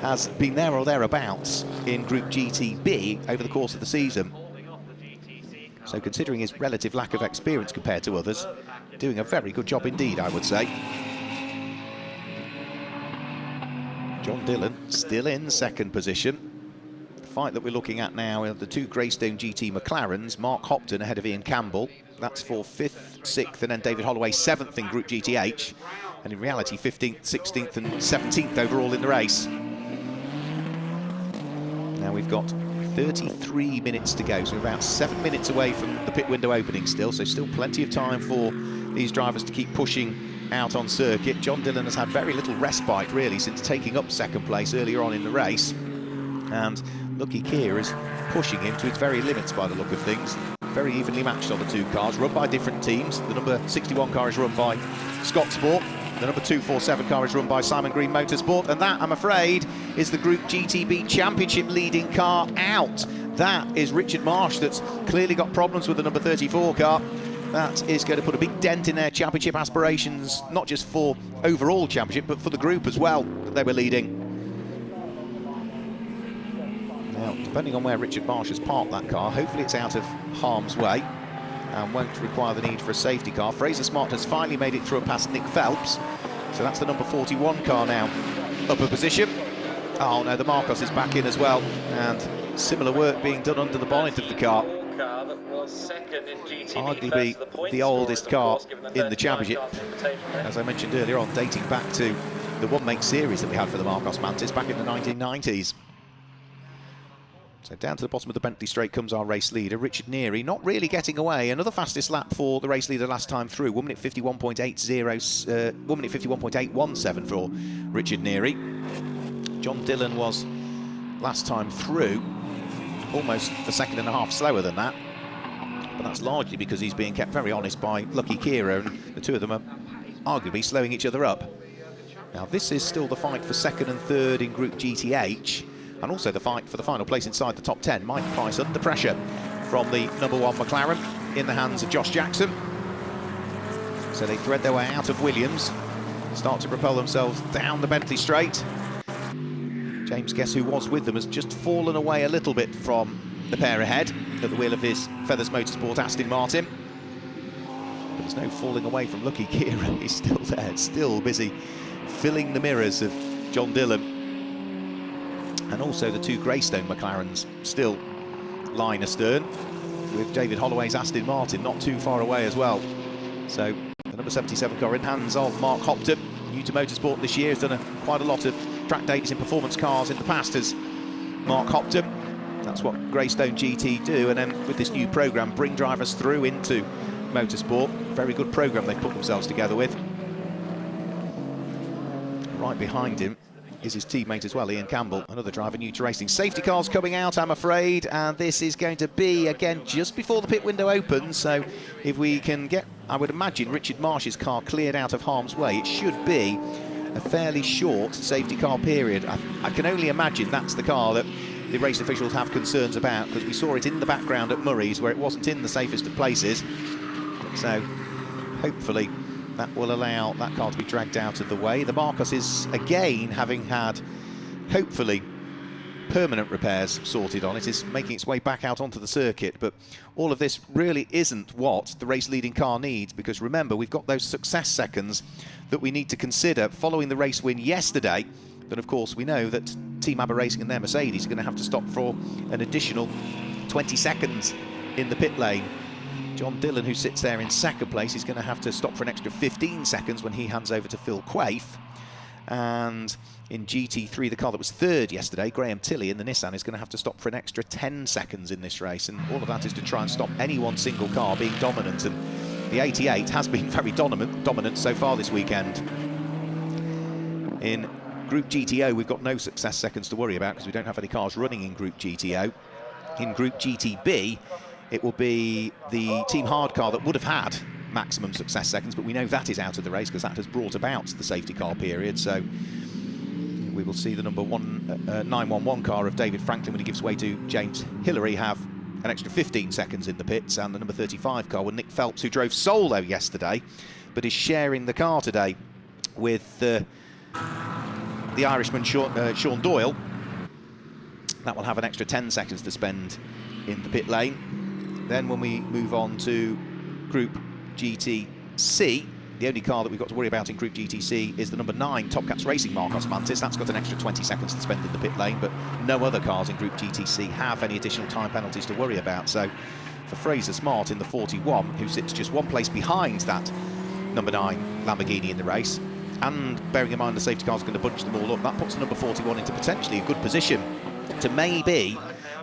has been there or thereabouts in Group GTB over the course of the season. So considering his relative lack of experience compared to others, doing a very good job indeed, I would say. John Dillon still in 2nd position. The fight that we're looking at now are the 2 Greystone GT McLarens. Mark Hopton ahead of Ian Campbell. That's for 5th, 6th, and then David Holloway 7th in Group GTH. And in reality, 15th, 16th and 17th overall in the race. Now we've got 33 minutes to go, so we're about 7 minutes away from the pit window opening still, so still plenty of time for these drivers to keep pushing out on circuit. John Dillon has had very little respite, really, since taking up 2nd place earlier on in the race. And Lucky Kier is pushing him to its very limits by the look of things. Very evenly matched on the 2 cars, run by different teams. The number 61 car is run by Scott Sport. The number 247 car is run by Simon Green Motorsport. And that, I'm afraid, is the Group GTB Championship leading car out. That is Richard Marsh, that's clearly got problems with the number 34 car. That is going to put a big dent in their championship aspirations, not just for overall championship, but for the group as well, that they were leading. Now, depending on where Richard Marsh has parked that car, hopefully it's out of harm's way and won't require the need for a safety car. Fraser Smart has finally made it through and past Nick Phelps. So that's the number 41 car now. Upper position. Oh no, the Marcos is back in as well. And similar work being done under the bonnet of the car. Arguably the oldest car in the championship. As I mentioned earlier on, dating back to the one-make series that we had for the Marcos Mantis back in the 1990s. So down to the bottom of the Bentley straight comes our race leader, Richard Neary, not really getting away. Another fastest lap for the race leader last time through, 1 minute 51.80, 1 minute 51.817 for Richard Neary. John Dillon was last time through almost a 1.5 seconds slower than that. But that's largely because he's being kept very honest by Lucky Kira, and the 2 of them are arguably slowing each other up. Now this is still the fight for 2nd and 3rd in Group GTH. And also the fight for the final place inside the top 10. Mike Price under pressure from the number 1 McLaren in the hands of Josh Jackson. So they thread their way out of Williams, start to propel themselves down the Bentley straight. James Guess, who was with them, has just fallen away a little bit from the pair ahead at the wheel of his Feathers Motorsport Aston Martin. But there's no falling away from Lucky Kira. He's still there, still busy filling the mirrors of John Dillon. And also the 2 Greystone McLarens still line astern, with David Holloway's Aston Martin not too far away as well. So the number 77 car in hands of Mark Hopton, new to motorsport this year, has done quite a lot of track days in performance cars in the past as Mark Hopton. That's what Greystone GT do, and then with this new programme, bring drivers through into motorsport. Very good programme they've put themselves together with. Right behind him is his teammate as well, Ian Campbell, another driver new to racing. Safety cars coming out, I'm afraid, and this is going to be, again, just before the pit window opens. So if we can get, I would imagine, Richard Marsh's car cleared out of harm's way, it should be a fairly short safety car period. I can only imagine that's the car that the race officials have concerns about, because we saw it in the background at Murray's where it wasn't in the safest of places. So hopefully that will allow that car to be dragged out of the way. The Marcos is, again, having had, hopefully, permanent repairs sorted on it, is making its way back out onto the circuit. But all of this really isn't what the race-leading car needs, because remember, we've got those success seconds that we need to consider following the race win yesterday. But of course, we know that Team ABBA Racing and their Mercedes are going to have to stop for an additional 20 seconds in the pit lane. John Dillon, who sits there in 2nd place, is going to have to stop for an extra 15 seconds when he hands over to Phil Quaife. And in GT3, the car that was third yesterday, Graham Tilley in the Nissan, is going to have to stop for an extra 10 seconds in this race. And all of that is to try and stop any one single car being dominant. And the 88 has been very dominant so far this weekend. In Group GTO, we've got no success seconds to worry about because we don't have any cars running in Group GTO. In Group GTB, it will be the Team Hard car that would have had maximum success seconds, but we know that is out of the race because that has brought about the safety car period. So we will see the number 911 car of David Franklin, when he gives way to James Hillary, have an extra 15 seconds in the pits, and the number 35 car with Nick Phelps, who drove solo yesterday but is sharing the car today with the Irishman Sean Doyle. That will have an extra 10 seconds to spend in the pit lane. Then when we move on to Group GTC, the only car that we've got to worry about in Group GTC is the number 9 Top Cats Racing Marcos Mantis. That's got an extra 20 seconds to spend in the pit lane, but no other cars in Group GTC have any additional time penalties to worry about. So for Fraser Smart in the 41, who sits just one place behind that number 9 Lamborghini in the race, and bearing in mind the safety car's going to bunch them all up, that puts the number 41 into potentially a good position to maybe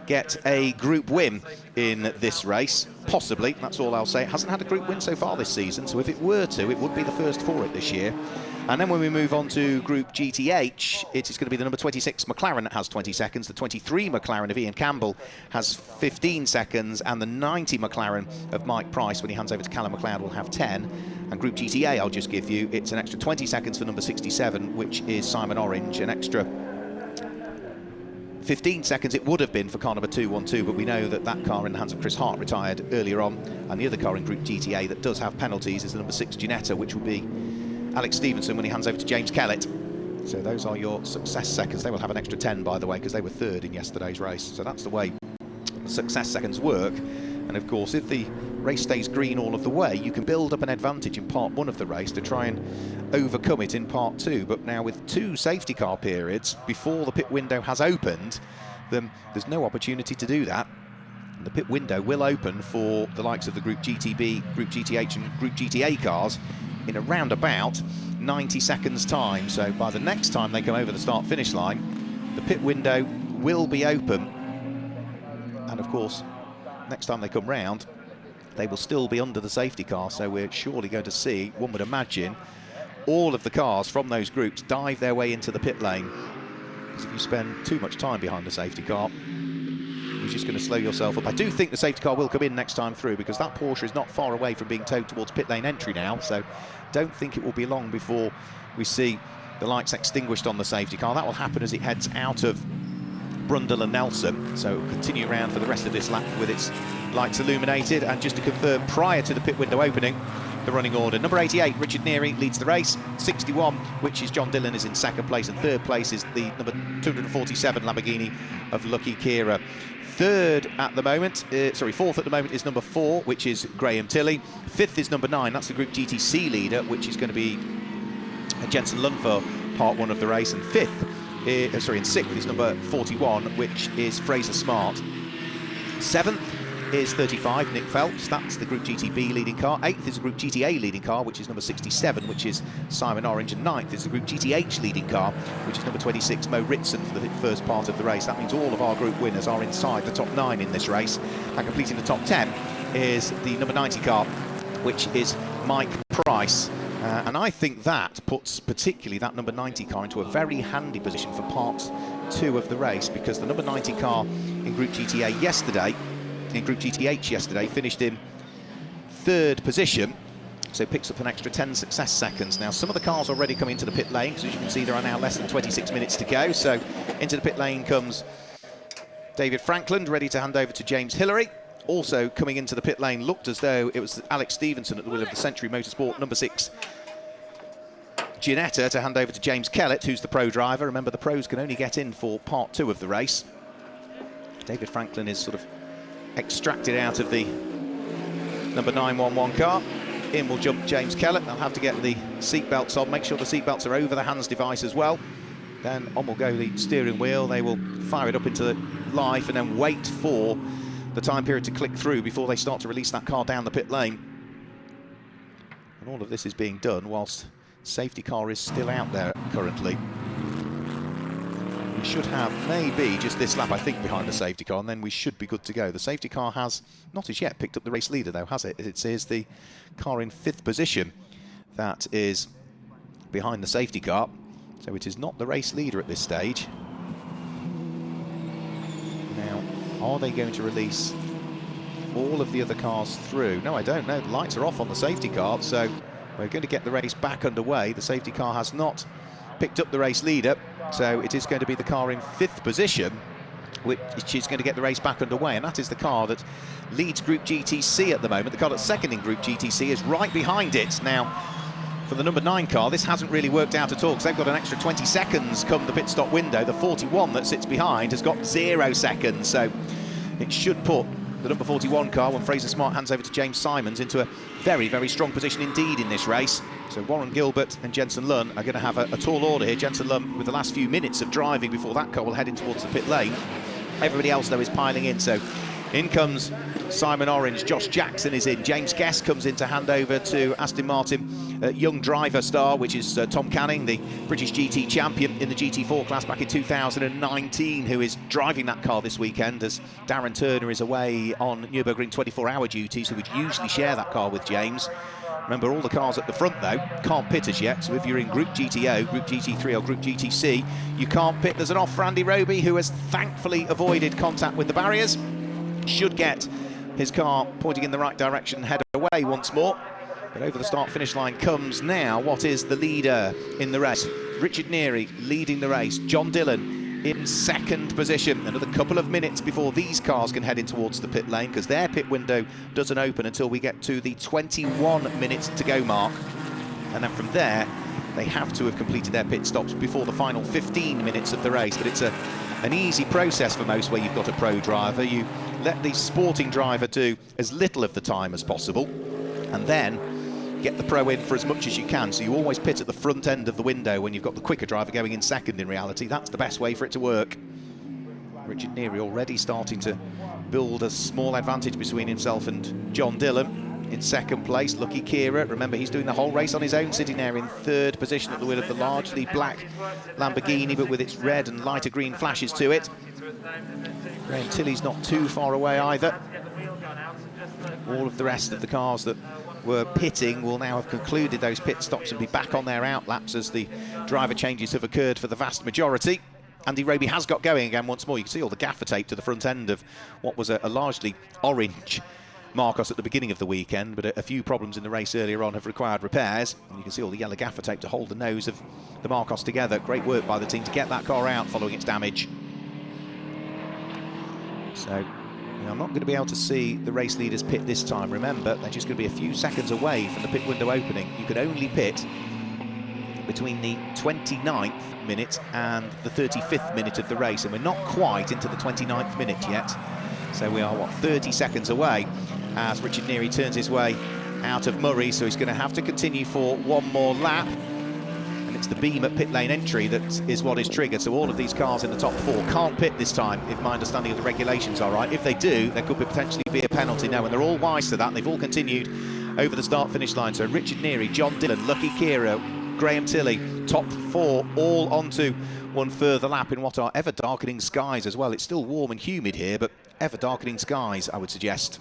get a group win in this race, possibly. That's all I'll say. It hasn't had a group win so far this season, so if it were to, it would be the first for it this year. And then when we move on to Group GTH, it is going to be the number 26 McLaren that has 20 seconds, the 23 McLaren of Ian Campbell has 15 seconds, and the 90 McLaren of Mike Price, when he hands over to Callum McLeod, will have 10. And Group GTA, I'll just give you, it's an extra 20 seconds for number 67, which is Simon Orange, an extra 15 seconds it would have been for car number 212, but we know that that car in the hands of Chris Hart retired earlier on, and the other car in Group GTA that does have penalties is the number 6 Ginetta, which will be Alex Stevenson when he hands over to James Kellett. So those are your success seconds. They will have an extra 10, by the way, because they were third in yesterday's race. So that's the way the success seconds work. And of course, if the race stays green all of the way, you can build up an advantage in part 1 of the race to try and overcome it in part 2. But now with 2 safety car periods before the pit window has opened, then there's no opportunity to do that. And the pit window will open for the likes of the Group GTB, Group GTH and Group GTA cars in around about 90 seconds time. So by the next time they come over the start-finish line, the pit window will be open. And of course, next time they come round, they will still be under the safety car. So we're surely going to see, one would imagine, all of the cars from those groups dive their way into the pit lane. Because if you spend too much time behind the safety car, you're just going to slow yourself up. I do think the safety car will come in next time through, because that Porsche is not far away from being towed towards pit lane entry now. So don't think it will be long before we see the lights extinguished on the safety car. That will happen as it heads out of Brundle and Nelson, so it will continue around for the rest of this lap with its lights illuminated. And just to confirm, prior to the pit window opening, the running order: number 88 Richard Neary leads the race, 61, which is John Dillon, is in second place, and third place is the number 247 Lamborghini of Lucky Kira. Fourth at the moment is number 4, which is Graham Tilley. Fifth is number 9, that's the Group GTC leader, which is going to be Jensen Lund for part 1 of the race. And sixth is number 41, which is Fraser Smart. 7th is 35, Nick Phelps, that's the Group GTB leading car. 8th is the Group GTA leading car, which is number 67, which is Simon Orange. And 9th is the Group GTH leading car, which is number 26, Mo Ritson, for the first part of the race. That means all of our group winners are inside the top 9 in this race. And completing the top 10 is the number 90 car, which is Mike Price. And I think that puts particularly that number 90 car into a very handy position for part 2 of the race, because the number 90 car in Group GTH yesterday finished in 3rd position, so picks up an extra 10 success seconds. Now, some of the cars already come into the pit lane, because as you can see, there are now less than 26 minutes to go. So into the pit lane comes David Franklin, ready to hand over to James Hillary. Also coming into the pit lane looked as though it was Alex Stevenson at the wheel of the Century Motorsport, number 6 Ginetta, to hand over to James Kellett, who's the pro driver. Remember, the pros can only get in for part 2 of the race. David Franklin is sort of extracted out of the number 911 car. In will jump James Kellett. They'll have to get the seat belts on, make sure the seat belts are over the hands device as well. Then on will go the steering wheel. They will fire it up into life and then wait for the time period to click through before they start to release that car down the pit lane. And all of this is being done whilst Safety car is still out there currently. We should have maybe just this lap, I think, behind the safety car, and then we should be good to go. The safety car has not as yet picked up the race leader, though, has it? It is the car in 5th position that is behind the safety car. So it is not the race leader at this stage. Now, are they going to release all of the other cars through? No, I don't know. The lights are off on the safety car, so we're going to get the race back underway. The safety car has not picked up the race leader, so it is going to be the car in 5th position which is going to get the race back underway, and that is the car that leads Group GTC at the moment. The car that's second in Group GTC is right behind it. Now, for the number 9 car, this hasn't really worked out at all, because they've got an extra 20 seconds come the pit stop window. The 41 that sits behind has got 0 seconds, so it should put the number 41 car, when Fraser Smart hands over to James Simons, into a very, very strong position indeed in this race. So Warren Gilbert and Jensen Lunn are going to have a tall order here. Jensen Lunn with the last few minutes of driving before that car will head in towards the pit lane. Everybody else, though, is piling in. So in comes Simon Orange, Josh Jackson is in, James Guest comes in to hand over to Aston Martin young driver star, which is Tom Canning, the British GT champion in the GT4 class back in 2019, who is driving that car this weekend as Darren Turner is away on Nürburgring 24-hour duty, so we'd usually share that car with James. Remember, all the cars at the front, though, can't pit as yet, so if you're in Group GTO, Group GT3 or Group GTC, you can't pit. There's an off for Andy Roby, who has thankfully avoided contact with the barriers. Should get his car pointing in the right direction and head away once more. But over the start-finish line comes now what is the leader in the race. Richard Neary leading the race. John Dillon in 2nd position. Another couple of minutes before these cars can head in towards the pit lane, because their pit window doesn't open until we get to the 21 minutes to go mark. And then from there, they have to have completed their pit stops before the final 15 minutes of the race. But it's an easy process for most where you've got a pro driver. You let the sporting driver do as little of the time as possible, and then get the pro in for as much as you can. So you always pit at the front end of the window when you've got the quicker driver going in second. In reality, that's the best way for it to work. Richard Neary already starting to build a small advantage between himself and John Dillon. In 2nd place, Lucky Kira. Remember, he's doing the whole race on his own, sitting there in 3rd position at the wheel of the largely black Lamborghini, but with its red and lighter green flashes to it. Graham Tilley's not too far away either. All of the rest of the cars that were pitting will now have concluded those pit stops and be back on their out laps as the driver changes have occurred for the vast majority. Andy Roby has got going again once more. You can see all the gaffer tape to the front end of what was a largely orange Marcos at the beginning of the weekend, but a few problems in the race earlier on have required repairs. And you can see all the yellow gaffer tape to hold the nose of the Marcos together. Great work by the team to get that car out following its damage. So I'm not going to be able to see the race leaders pit this time. Remember, they're just going to be a few seconds away from the pit window opening. You can only pit between the 29th minute and the 35th minute of the race, and we're not quite into the 29th minute yet. So we are, 30 seconds away as Richard Neary turns his way out of Murray, so he's going to have to continue for one more lap. And it's the beam at pit lane entry that is what is triggered, so all of these cars in the top 4 can't pit this time, if my understanding of the regulations are right. If they do, there could potentially be a penalty now, and they're all wise to that. They've all continued over the start-finish line. So Richard Neary, John Dillon, Lucky Kira, Graham Tilley, top 4, all onto one further lap in what are ever-darkening skies as well. It's still warm and humid here, but ever-darkening skies, I would suggest.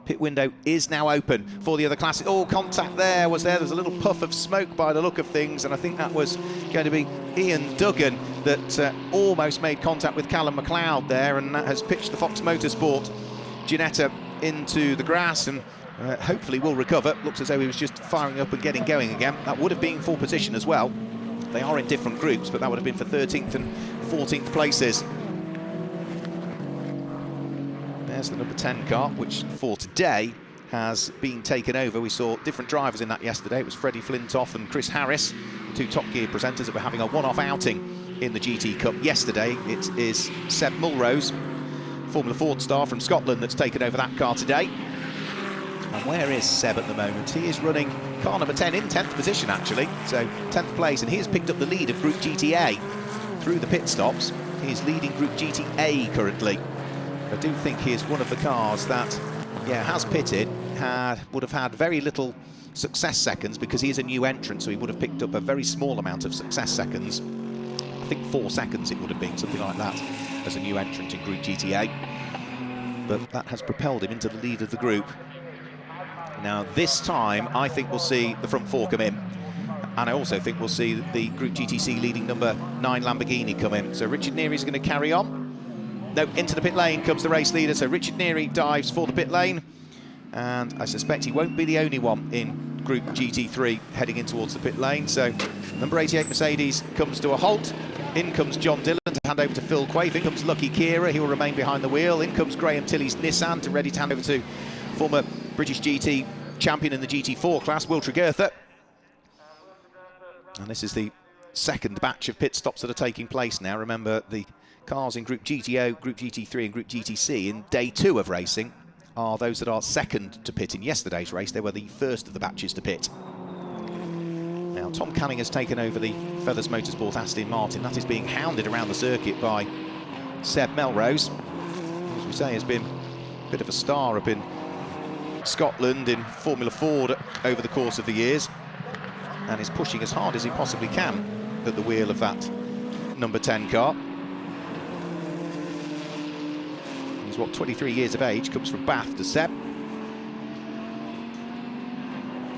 Pit window is now open for the other classes. Oh, contact there was there. There's a little puff of smoke by the look of things, and I think that was going to be Ian Duggan that almost made contact with Callum McLeod there, and that has pitched the Fox Motorsport Ginetta into the grass, and hopefully will recover. Looks as though he was just firing up and getting going again. That would have been full position as well. They are in different groups, but that would have been for 13th and 14th places. There's the number 10 car, which for today has been taken over. We saw different drivers in that yesterday. It was Freddie Flintoff and Chris Harris, the 2 Top Gear presenters that were having a one-off outing in the GT Cup yesterday. It is Seb Mulrose, Formula Ford star from Scotland, that's taken over that car today. And where is Seb at the moment? He is running car number 10 in 10th position, actually. So 10th place, and he has picked up the lead of Group GTA through the pit stops. He is leading Group GTA currently. I do think he is one of the cars that, has pitted, would have had very little success seconds because he is a new entrant, so he would have picked up a very small amount of success seconds. I think 4 seconds it would have been, something like that, as a new entrant in Group GTA. But that has propelled him into the lead of the group. Now, this time, I think we'll see the front 4 come in. And I also think we'll see the Group GTC leading number 9 Lamborghini come in. So Richard Neary is going to carry on. No, into the pit lane comes the race leader. So Richard Neary dives for the pit lane. And I suspect he won't be the only one in Group GT3 heading in towards the pit lane. So number 88 Mercedes comes to a halt. In comes John Dillon to hand over to Phil Quaife. In comes Lucky Kira, he will remain behind the wheel. In comes Graham Tilley's Nissan to ready to hand over to former British GT champion in the GT4 class, Will Tregurtha. And this is the second batch of pit stops that are taking place now. Remember, the cars in Group GTO, Group GT3 and Group GTC in day 2 of racing are those that are second to pit in yesterday's race. They were the first of the batches to pit. Now, Tom Canning has taken over the Feathers Motorsport Aston Martin. That is being hounded around the circuit by Seb Melrose. As we say, has been a bit of a star up in Scotland in Formula Ford over the course of the years, and is pushing as hard as he possibly can at the wheel of that number 10 car. He's, what, 23 years of age, comes from Bath to Seb,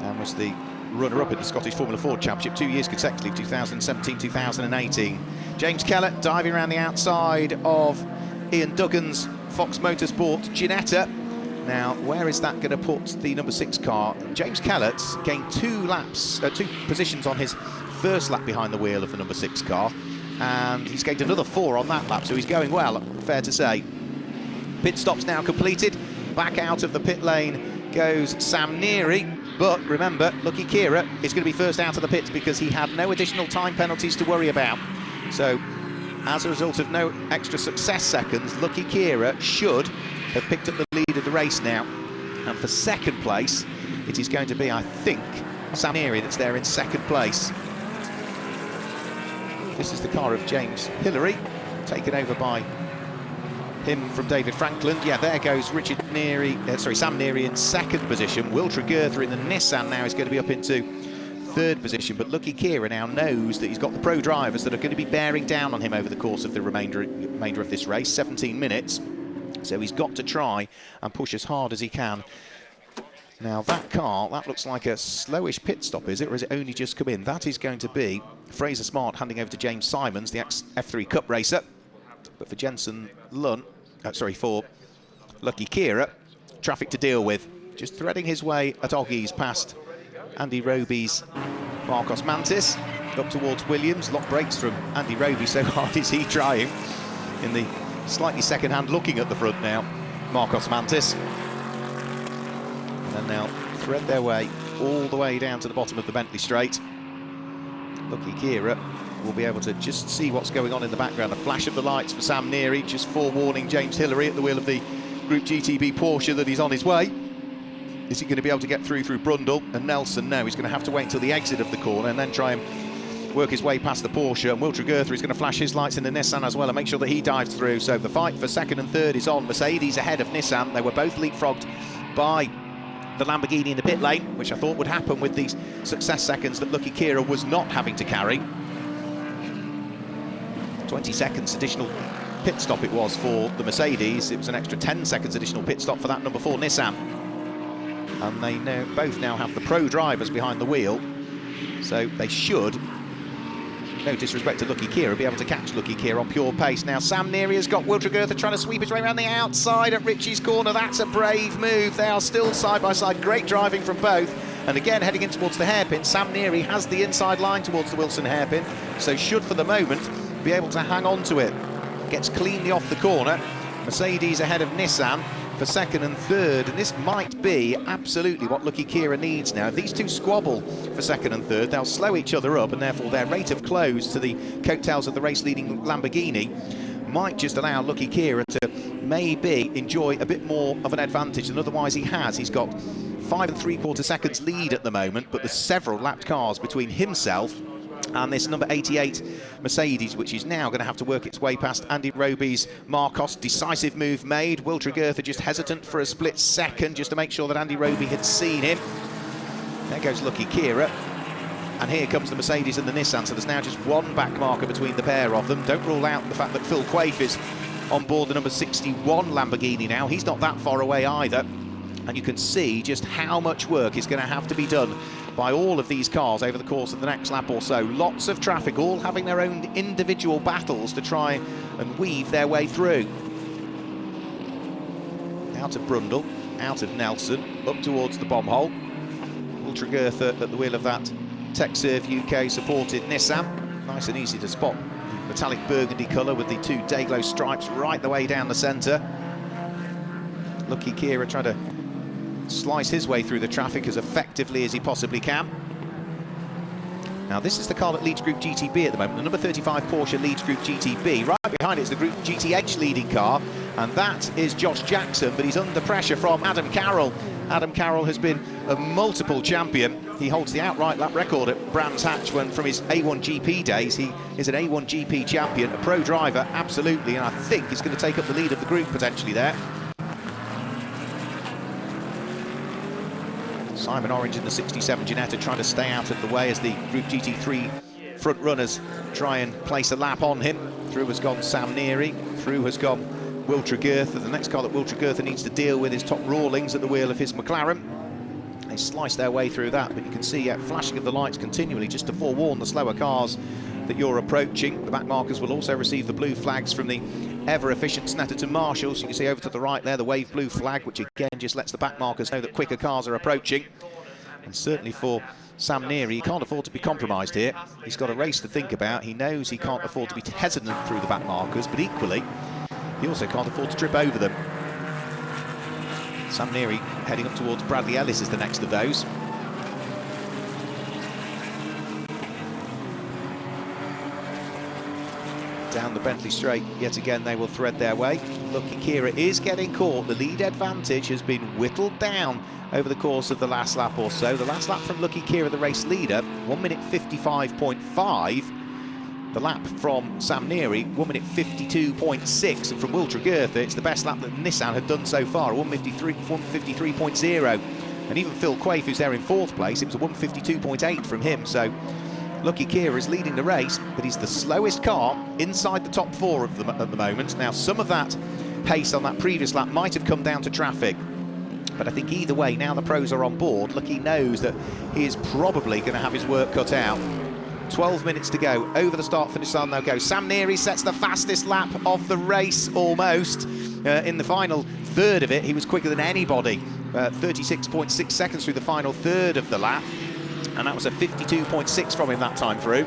and was the runner-up in the Scottish Formula Ford Championship 2 years consecutively, 2017-2018. James Kellett diving around the outside of Ian Duggan's Fox Motorsport Ginetta. Now, where is that going to put the number 6 car? James Kellett gained 2 positions on his first lap behind the wheel of the number 6 car, and he's gained another 4 on that lap, so he's going well, fair to say. Pit stops now completed. Back out of the pit lane goes Sam Neary, but remember, Lucky Kira is going to be first out of the pits because he had no additional time penalties to worry about. So, as a result of no extra success seconds, Lucky Kira should have picked up the lead of the race now. And for second place, it is going to be, I think, Sam Neary that's there in second place. This is the car of James Hillary, taken over by him from David Franklin. Yeah, there goes Richard Neary, Sam Neary in second position. Will Tregurtha in the Nissan now is going to be up into third position, but Lucky Kira now knows that he's got the pro drivers that are going to be bearing down on him over the course of the remainder of this race, 17 minutes. So he's got to try and push as hard as he can. Now that car, that looks like a slowish pit stop, is it? Or is it only just come in? That is going to be Fraser Smart handing over to James Simons, the F3 Cup racer. But for Jensen Lunt, for Lucky Kira, traffic to deal with. Just threading his way at Oggies past Andy Roby's Marcos Mantis, up towards Williams. Lock brakes from Andy Roby, so hard is he trying. In the slightly second-hand looking at the front now, Marcos Mantis. And then now thread their way all the way down to the bottom of the Bentley Straight. Lucky Kira will be able to just see what's going on in the background. A flash of the lights for Sam Neary, just forewarning James Hillary at the wheel of the Group GTB Porsche that he's on his way. Is he going to be able to get through Brundle and Nelson? No, he's going to have to wait until the exit of the corner and then try and work his way past the Porsche. And Will Tregurtha is going to flash his lights in the Nissan as well and make sure that he dives through. So the fight for second and third is on. Mercedes ahead of Nissan. They were both leapfrogged by the Lamborghini in the pit lane, which I thought would happen with these success seconds that Lucky Kira was not having to carry. 20 seconds additional pit stop it was for the Mercedes. It was an extra 10 seconds additional pit stop for that number 4 Nissan. And they both now have the pro drivers behind the wheel, so they should, no disrespect to Lucky Kira, be able to catch Lucky Kira on pure pace. Now Sam Neary has got Will Tregurtha trying to sweep his way around the outside at Richie's corner. That's a brave move. They are still side by side. Great driving from both. And again, heading in towards the hairpin, Sam Neary has the inside line towards the Wilson hairpin, so should for the moment be able to hang on to it. Gets cleanly off the corner. Mercedes ahead of Nissan for second and third, and this might be absolutely what Lucky Kira needs now. If these two squabble for second and third, they'll slow each other up, and therefore their rate of close to the coattails of the race-leading Lamborghini might just allow Lucky Kira to maybe enjoy a bit more of an advantage than otherwise he has. He's got 5 3/4 seconds lead at the moment, but there's several lapped cars between himself and this number 88 Mercedes, which is now going to have to work its way past Andy Roby's Marcos. Decisive move made. Will Tregurtha just hesitant for a split second just to make sure that Andy Roby had seen him. There goes Lucky Kira. And here comes the Mercedes and the Nissan, so there's now just one back marker between the pair of them. Don't rule out the fact that Phil Quaife is on board the number 61 Lamborghini now. He's not that far away either. And you can see just how much work is going to have to be done by all of these cars over the course of the next lap or so. Lots of traffic, all having their own individual battles to try and weave their way through. Out of Brundle, out of Nelson, up towards the bomb hole. Ultragertha at the wheel of that TechServe UK supported Nissan. Nice and easy to spot. Metallic burgundy colour with the two Dayglow stripes right the way down the centre. Lucky Kira trying to slice his way through the traffic as effectively as he possibly can. Now this is the car that leads Group GTB at the moment, the number 35 Porsche leads Group GTB. Right behind it is the Group GTH leading car, and that is Josh Jackson, but he's under pressure from Adam Carroll. Adam Carroll has been a multiple champion. He holds the outright lap record at Brands Hatch when from his A1 GP days. He is an A1 GP champion, a pro driver, absolutely, and I think he's going to take up the lead of the group potentially there. Simon Orange in the 67 Ginetta trying to stay out of the way as the Group GT3 front runners try and place a lap on him. Through has gone Sam Neary, through has gone Wiltragertha. The next car that Wiltragertha needs to deal with is Top Rawlings at the wheel of his McLaren. They slice their way through that, but you can see flashing of the lights continually just to forewarn the slower cars that you're approaching. The back markers will also receive the blue flags from the ever-efficient Snetterton marshals. You can see over to the right there the wave blue flag, which again just lets the back markers know that quicker cars are approaching. And certainly for Sam Neary, he can't afford to be compromised here. He's got a race to think about. He knows he can't afford to be hesitant through the back markers, but equally he also can't afford to trip over them. Sam Neary heading up towards Bradley Ellis is the next of those. Down the Bentley straight, yet again they will thread their way. Lucky Kira is getting caught. The lead advantage has been whittled down over the course of the last lap or so. The last lap from Lucky Kira, the race leader, 1 minute 55.5. The lap from Sam Neary, 1 minute 52.6, and from Wiltragertha, it's the best lap that Nissan had done so far, 153.0. And even Phil Quaife, who's there in fourth place, it was a 152.8 from him. So Lucky Kira is leading the race, but he's the slowest car inside the top four of them at the moment. Now, some of that pace on that previous lap might have come down to traffic, but I think either way, now the pros are on board, Lucky knows that he is probably going to have his work cut out. 12 minutes to go. Over the start-finish line they'll go. Sam Neary sets the fastest lap of the race, almost. In the final third of it, he was quicker than anybody. 36.6 seconds through the final third of the lap. And that was a 52.6 from him that time through.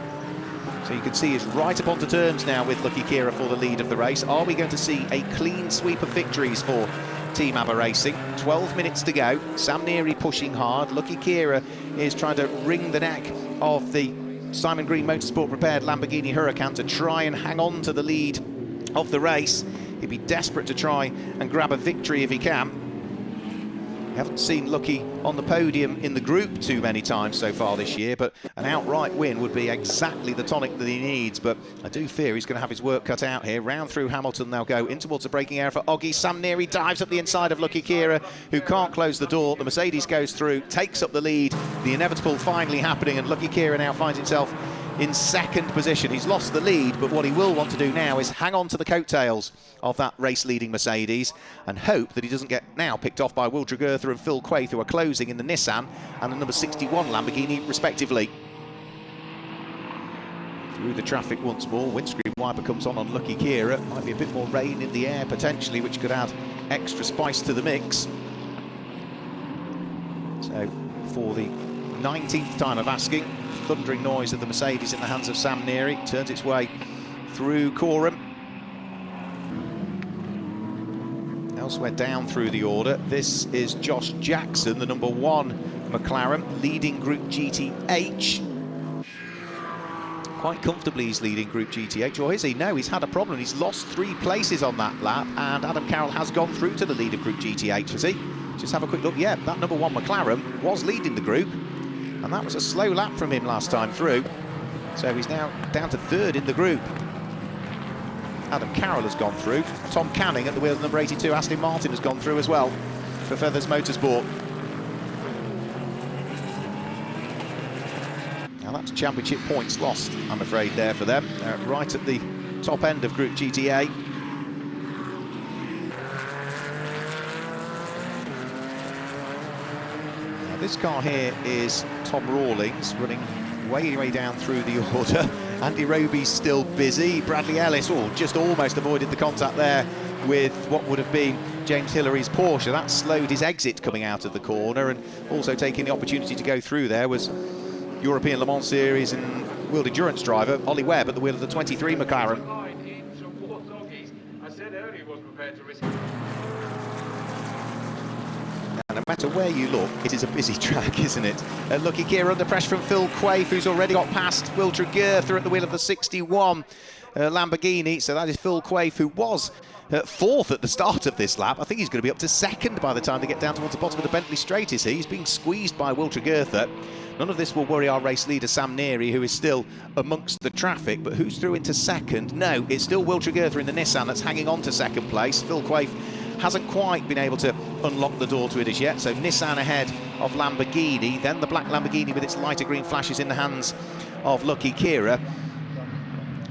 So you can see he's right up onto terms now with Lucky Kira for the lead of the race. Are we going to see a clean sweep of victories for Team ABBA Racing? 12 minutes to go. Sam Neary pushing hard. Lucky Kira is trying to wring the neck of the Simon Green Motorsport prepared Lamborghini Huracan to try and hang on to the lead of the race. He'd be desperate to try and grab a victory if he can. We haven't seen Lucky on the podium in the group too many times so far this year, but an outright win would be exactly the tonic that he needs. But I do fear he's going to have his work cut out here. Round through Hamilton they'll go in towards the braking area for Oggy. Sam Neary dives up the inside of Lucky Kira, who can't close the door. The Mercedes goes through, takes up the lead. The inevitable finally happening, and Lucky Kira now finds himself in second position. He's lost the lead, but what he will want to do now is hang on to the coattails of that race-leading Mercedes and hope that he doesn't get now picked off by Wiltragertha and Phil Quaife, who are closing in the Nissan and the number 61 Lamborghini, respectively. Through the traffic once more, windscreen wiper comes on Lucky Kira. Might be a bit more rain in the air, potentially, which could add extra spice to the mix. So, for the 19th time of asking, thundering noise of the Mercedes in the hands of Sam Neary turns its way through Coram. Elsewhere down through the order, this is Josh Jackson, the number 1 McLaren, leading Group GTH. Quite comfortably he's leading Group GTH, or is he? No, he's had a problem. He's lost 3 places on that lap, and Adam Carroll has gone through to the lead of Group GTH, has he? Just have a quick look. Yeah, that number 1 McLaren was leading the group, and that was a slow lap from him last time through. So he's now down to 3rd in the group. Adam Carroll has gone through. Tom Canning at the wheel of number 82, Aston Martin, has gone through as well for Feathers Motorsport. that's championship points lost, I'm afraid, there for them. Right at the top end of Group GTA. Now, this car here is Tom Rawlings, running way down through the order. Andy Roby's still busy. Bradley Ellis, just almost avoided the contact there with what would have been James Hillary's Porsche. That slowed his exit coming out of the corner, and also taking the opportunity to go through there was European Le Mans Series and World Endurance driver Ollie Webb at the wheel of the 23 McLaren. And no matter where you look, it is a busy track, isn't it? Lucky Kira under pressure from Phil Quaife, who's already got past Will Tregeartha at the wheel of the 61 Lamborghini. So that is Phil Quaife, who was fourth at the start of this lap. I think he's going to be up to second by the time they get down towards the bottom of the Bentley Straight, is he? He's being squeezed by Will Tregeartha. None of this will worry our race leader, Sam Neary, who is still amongst the traffic. But who's through into second? No, it's still Will Tregeartha in the Nissan that's hanging on to second place. Phil Quaife hasn't quite been able to unlock the door to it as yet. So Nissan ahead of Lamborghini. Then the black Lamborghini with its lighter green flashes in the hands of Lucky Kira.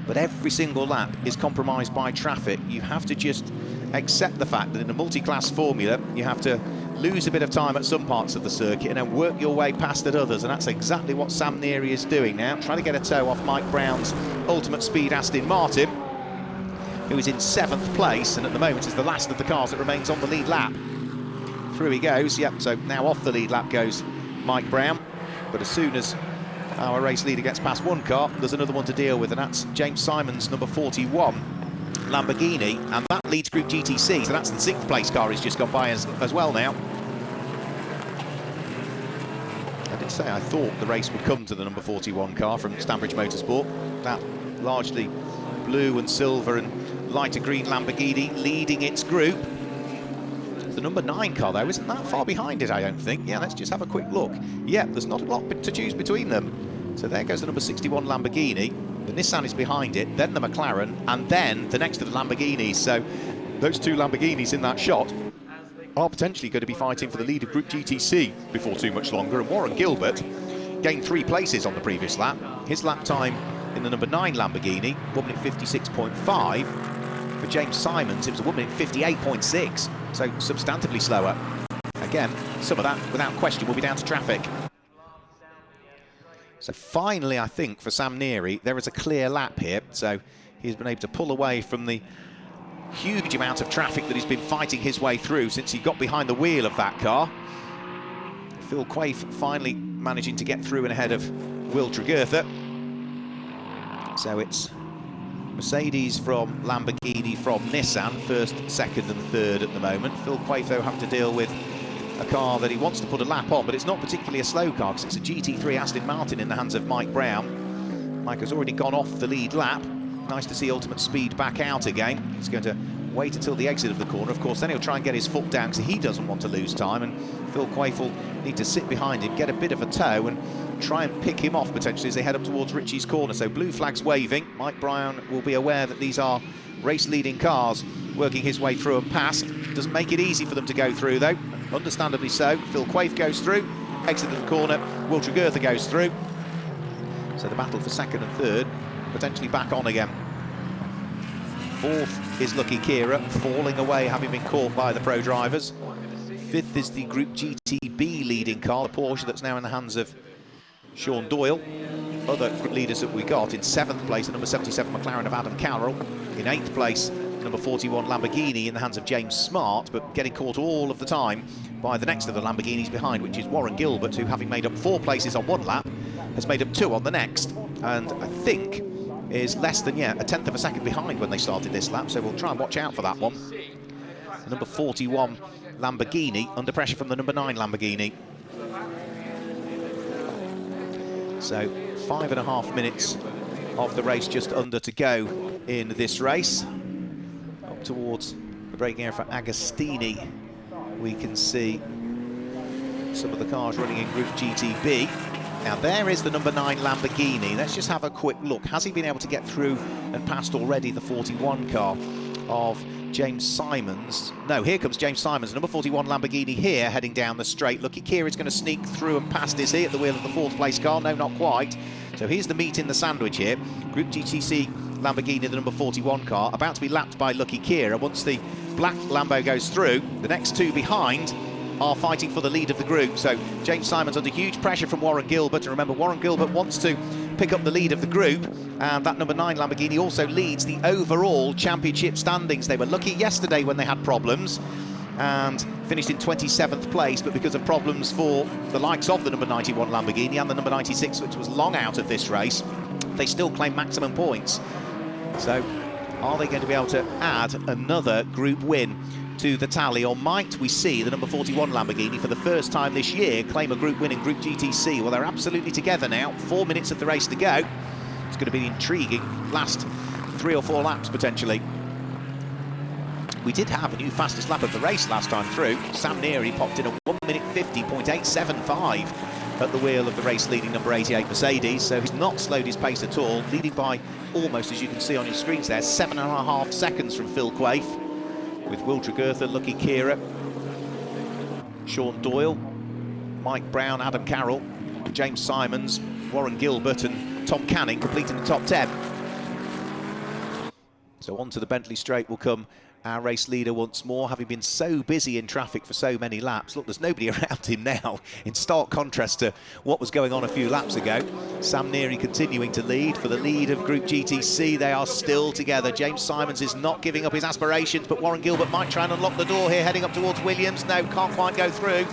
But every single lap is compromised by traffic. You have to just accept the fact that in a multi-class formula, you have to lose a bit of time at some parts of the circuit and then work your way past at others, and that's exactly what Sam Neary is doing now, trying to get a toe off Mike Brown's Ultimate Speed Aston Martin, who is in 7th place, and at the moment is the last of the cars that remains on the lead lap. Through he goes, yep, so now off the lead lap goes Mike Brown, but as soon as our race leader gets past one car, there's another one to deal with, and that's James Simon's number 41 Lamborghini, and that leads Group GTC, so that's the 6th place car he's just gone by as well now. I did say I thought the race would come to the number 41 car from Stanbridge Motorsport, that largely blue and silver and lighter green Lamborghini leading its group. The number 9 car, though, isn't that far behind it, I don't think. Yeah, let's just have a quick look. Yeah, there's not a lot to choose between them. So there goes the number 61 Lamborghini. The Nissan is behind it, then the McLaren, and then the next of the Lamborghinis. So those two Lamborghinis in that shot are potentially going to be fighting for the lead of Group GTC before too much longer. And Warren Gilbert gained 3 places on the previous lap. His lap time in the number 9 Lamborghini, 1 minute 56.5. For James Simons, it was a 1 minute 58.6, so substantively slower. Again, some of that, without question, will be down to traffic. So finally, I think, for Sam Neary, there is a clear lap here. So he's been able to pull away from the huge amount of traffic that he's been fighting his way through since he got behind the wheel of that car. Phil Quaife finally managing to get through and ahead of Will Tregeartha. So it's Mercedes from Lamborghini from Nissan, first, second and third at the moment. Phil Quaife, though, having to deal with a car that he wants to put a lap on, but it's not particularly a slow car because it's a GT3 Aston Martin in the hands of Mike Brown. Mike has already gone off the lead lap. Nice to see Ultimate Speed back out again. He's going to wait until the exit of the corner. Of course, then he'll try and get his foot down because he doesn't want to lose time, and Phil Quaife will need to sit behind him, get a bit of a toe and try and pick him off potentially as they head up towards Ritchie's corner. So blue flags waving. Mike Brown will be aware that these are race-leading cars working his way through and past. Doesn't make it easy for them to go through, though. Understandably so. Phil Quaife goes through, exit of the corner. Will Tregeartha goes through. So the battle for second and third potentially back on again. Fourth is Lucky Kira, falling away, having been caught by the pro drivers. Fifth is the Group GTB leading car, the Porsche that's now in the hands of Sean Doyle. Other leaders that we got: in 7th place, the number 77 McLaren of Adam Carroll. In 8th place, number 41 Lamborghini in the hands of James Smart, but getting caught all of the time by the next of the Lamborghinis behind, which is Warren Gilbert, who, having made up 4 places on one lap, has made up 2 on the next, and I think is less than, a 1/10 of a second behind when they started this lap, so we'll try and watch out for that one. The number 41 Lamborghini under pressure from the number 9 Lamborghini. So 5.5 minutes of the race just under to go in this race. Up towards the braking area for Agostini, we can see some of the cars running in Group GTB. Now there is the number 9 Lamborghini. Let's just have a quick look. Has he been able to get through and past already the 41 car of James Simons? No, here comes James Simons, number 41 Lamborghini here, heading down the straight. Lucky Kira is going to sneak through and past. Is he at the wheel of the 4th place car? No, not quite. So here's the meat in the sandwich here. Group GTC Lamborghini, the number 41 car, about to be lapped by Lucky Kira. Once the black Lambo goes through, the next two behind are fighting for the lead of the group. So James Simons under huge pressure from Warren Gilbert. And remember, Warren Gilbert wants to pick up the lead of the group. And that number 9 Lamborghini also leads the overall championship standings. They were lucky yesterday when they had problems and finished in 27th place, but because of problems for the likes of the number 91 Lamborghini and the number 96, which was long out of this race, they still claim maximum points. So are they going to be able to add another group win to the tally, or might we see the number 41 Lamborghini for the first time this year claim a group win in Group GTC? Well, they're absolutely together now, 4 minutes of the race to go. It's going to be intriguing last 3 or 4 laps potentially. We did have a new fastest lap of the race last time through. Sam Neary popped in a 1:50.875 at the wheel of the race leading number 88 Mercedes, so he's not slowed his pace at all, leading by almost, as you can see on your screens there, 7.5 seconds from Phil Quaife, with Will Tregurtha, Lucky Kira, Sean Doyle, Mike Brown, Adam Carroll, James Simons, Warren Gilbert and Tom Canning completing the top 10. So onto the Bentley Straight will come our race leader once more, having been so busy in traffic for so many laps. Look, there's nobody around him now, in stark contrast to what was going on a few laps ago. Sam Neary continuing to lead. For the lead of Group GTC, they are still together. James Simons is not giving up his aspirations, but Warren Gilbert might try and unlock the door here, heading up towards Williams. No, can't quite go through.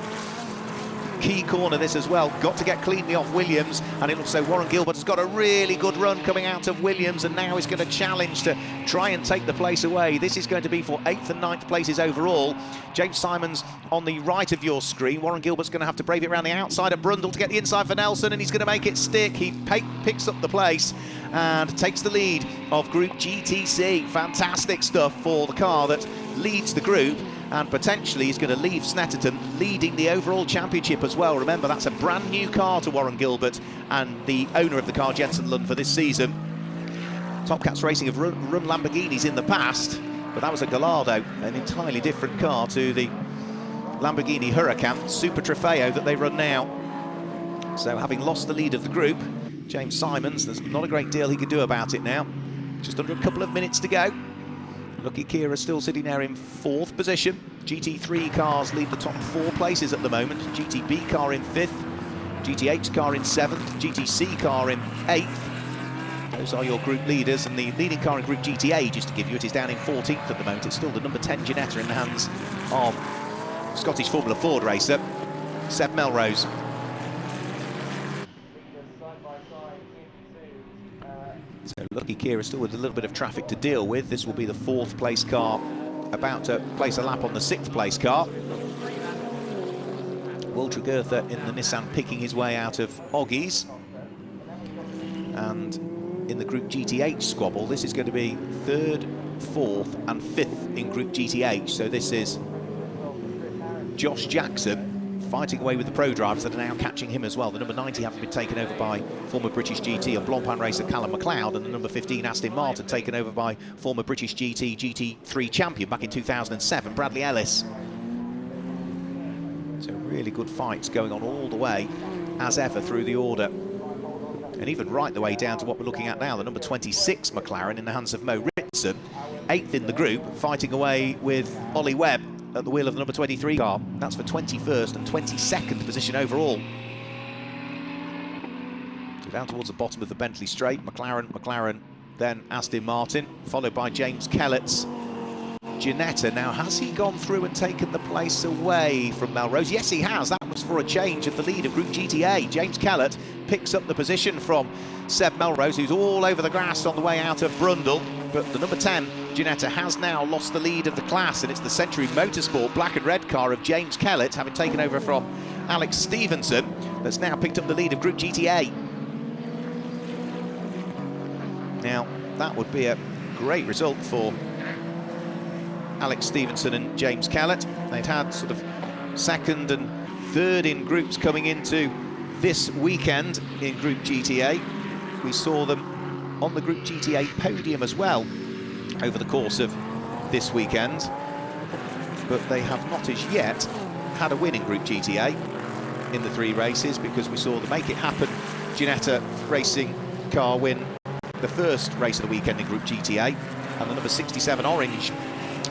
Key corner this as well, got to get cleanly off Williams, and it looks so Warren Gilbert has got a really good run coming out of Williams, and now he's going to challenge to try and take the place away. This is going to be for 8th and 9th places overall. James Simons on the right of your screen. Warren Gilbert's going to have to brave it around the outside of Brundle to get the inside for Nelson, and he's going to make it stick. He picks up the place and takes the lead of Group GTC. Fantastic stuff for the car that leads the group, and potentially is going to leave Snetterton leading the overall championship as well. Remember, that's a brand new car to Warren Gilbert and the owner of the car, Jensen Lund, for this season. Top Cats Racing have run Lamborghinis in the past, but that was a Gallardo, an entirely different car to the Lamborghini Huracan Super Trofeo that they run now. So having lost the lead of the group, James Simons, there's not a great deal he can do about it now. Just under a couple of minutes to go. Lucky Kira still sitting there in 4th position. GT3 cars lead the top 4 places at the moment. GTB car in 5th, GTH car in 7th, GTC car in 8th. Those are your group leaders, and the leading car in Group GTA, just to give you, it is down in 14th at the moment. It's still the number 10 Ginetta in the hands of Scottish Formula Ford racer Seb Melrose. So Lucky Kira still with a little bit of traffic to deal with. This will be the 4th place car about to place a lap on the 6th place car. Will Tregurtha in the Nissan picking his way out of Oggies. And in the Group GTH squabble, this is going to be 3rd, 4th and 5th in Group GTH. So this is Josh Jackson fighting away with the pro drivers that are now catching him as well. The number 90 having been taken over by former British GT and Blancpain racer Callum McLeod, and the number 15 Aston Martin taken over by former British GT3 champion back in 2007 Bradley Ellis. So really good fights going on all the way as ever through the order, and even right the way down to what we're looking at now, the number 26 McLaren in the hands of Mo Ritson, 8th in the group, fighting away with Ollie Webb at the wheel of the number 23 car. That's for 21st and 22nd position overall. So down towards the bottom of the Bentley Straight, McLaren, then Aston Martin, followed by James Kellett's Ginetta. Now, has he gone through and taken the place away from Melrose? Yes, he has. That was for a change of the lead of Group GTA. James Kellett picks up the position from Seb Melrose, who's all over the grass on the way out of Brundle. But the number 10 Ginetta has now lost the lead of the class, and it's the Century Motorsport black and red car of James Kellett, having taken over from Alex Stevenson, that's now picked up the lead of Group GTA. Now, that would be a great result for Alex Stevenson and James Kellett. They'd had sort of 2nd and 3rd in groups coming into this weekend in Group GTA. We saw them on the Group GTA podium as well over the course of this weekend, but they have not as yet had a win in Group GTA in the 3 races, because we saw the Make It Happen Ginetta racing car win the first race of the weekend in Group GTA, and the number 67 Orange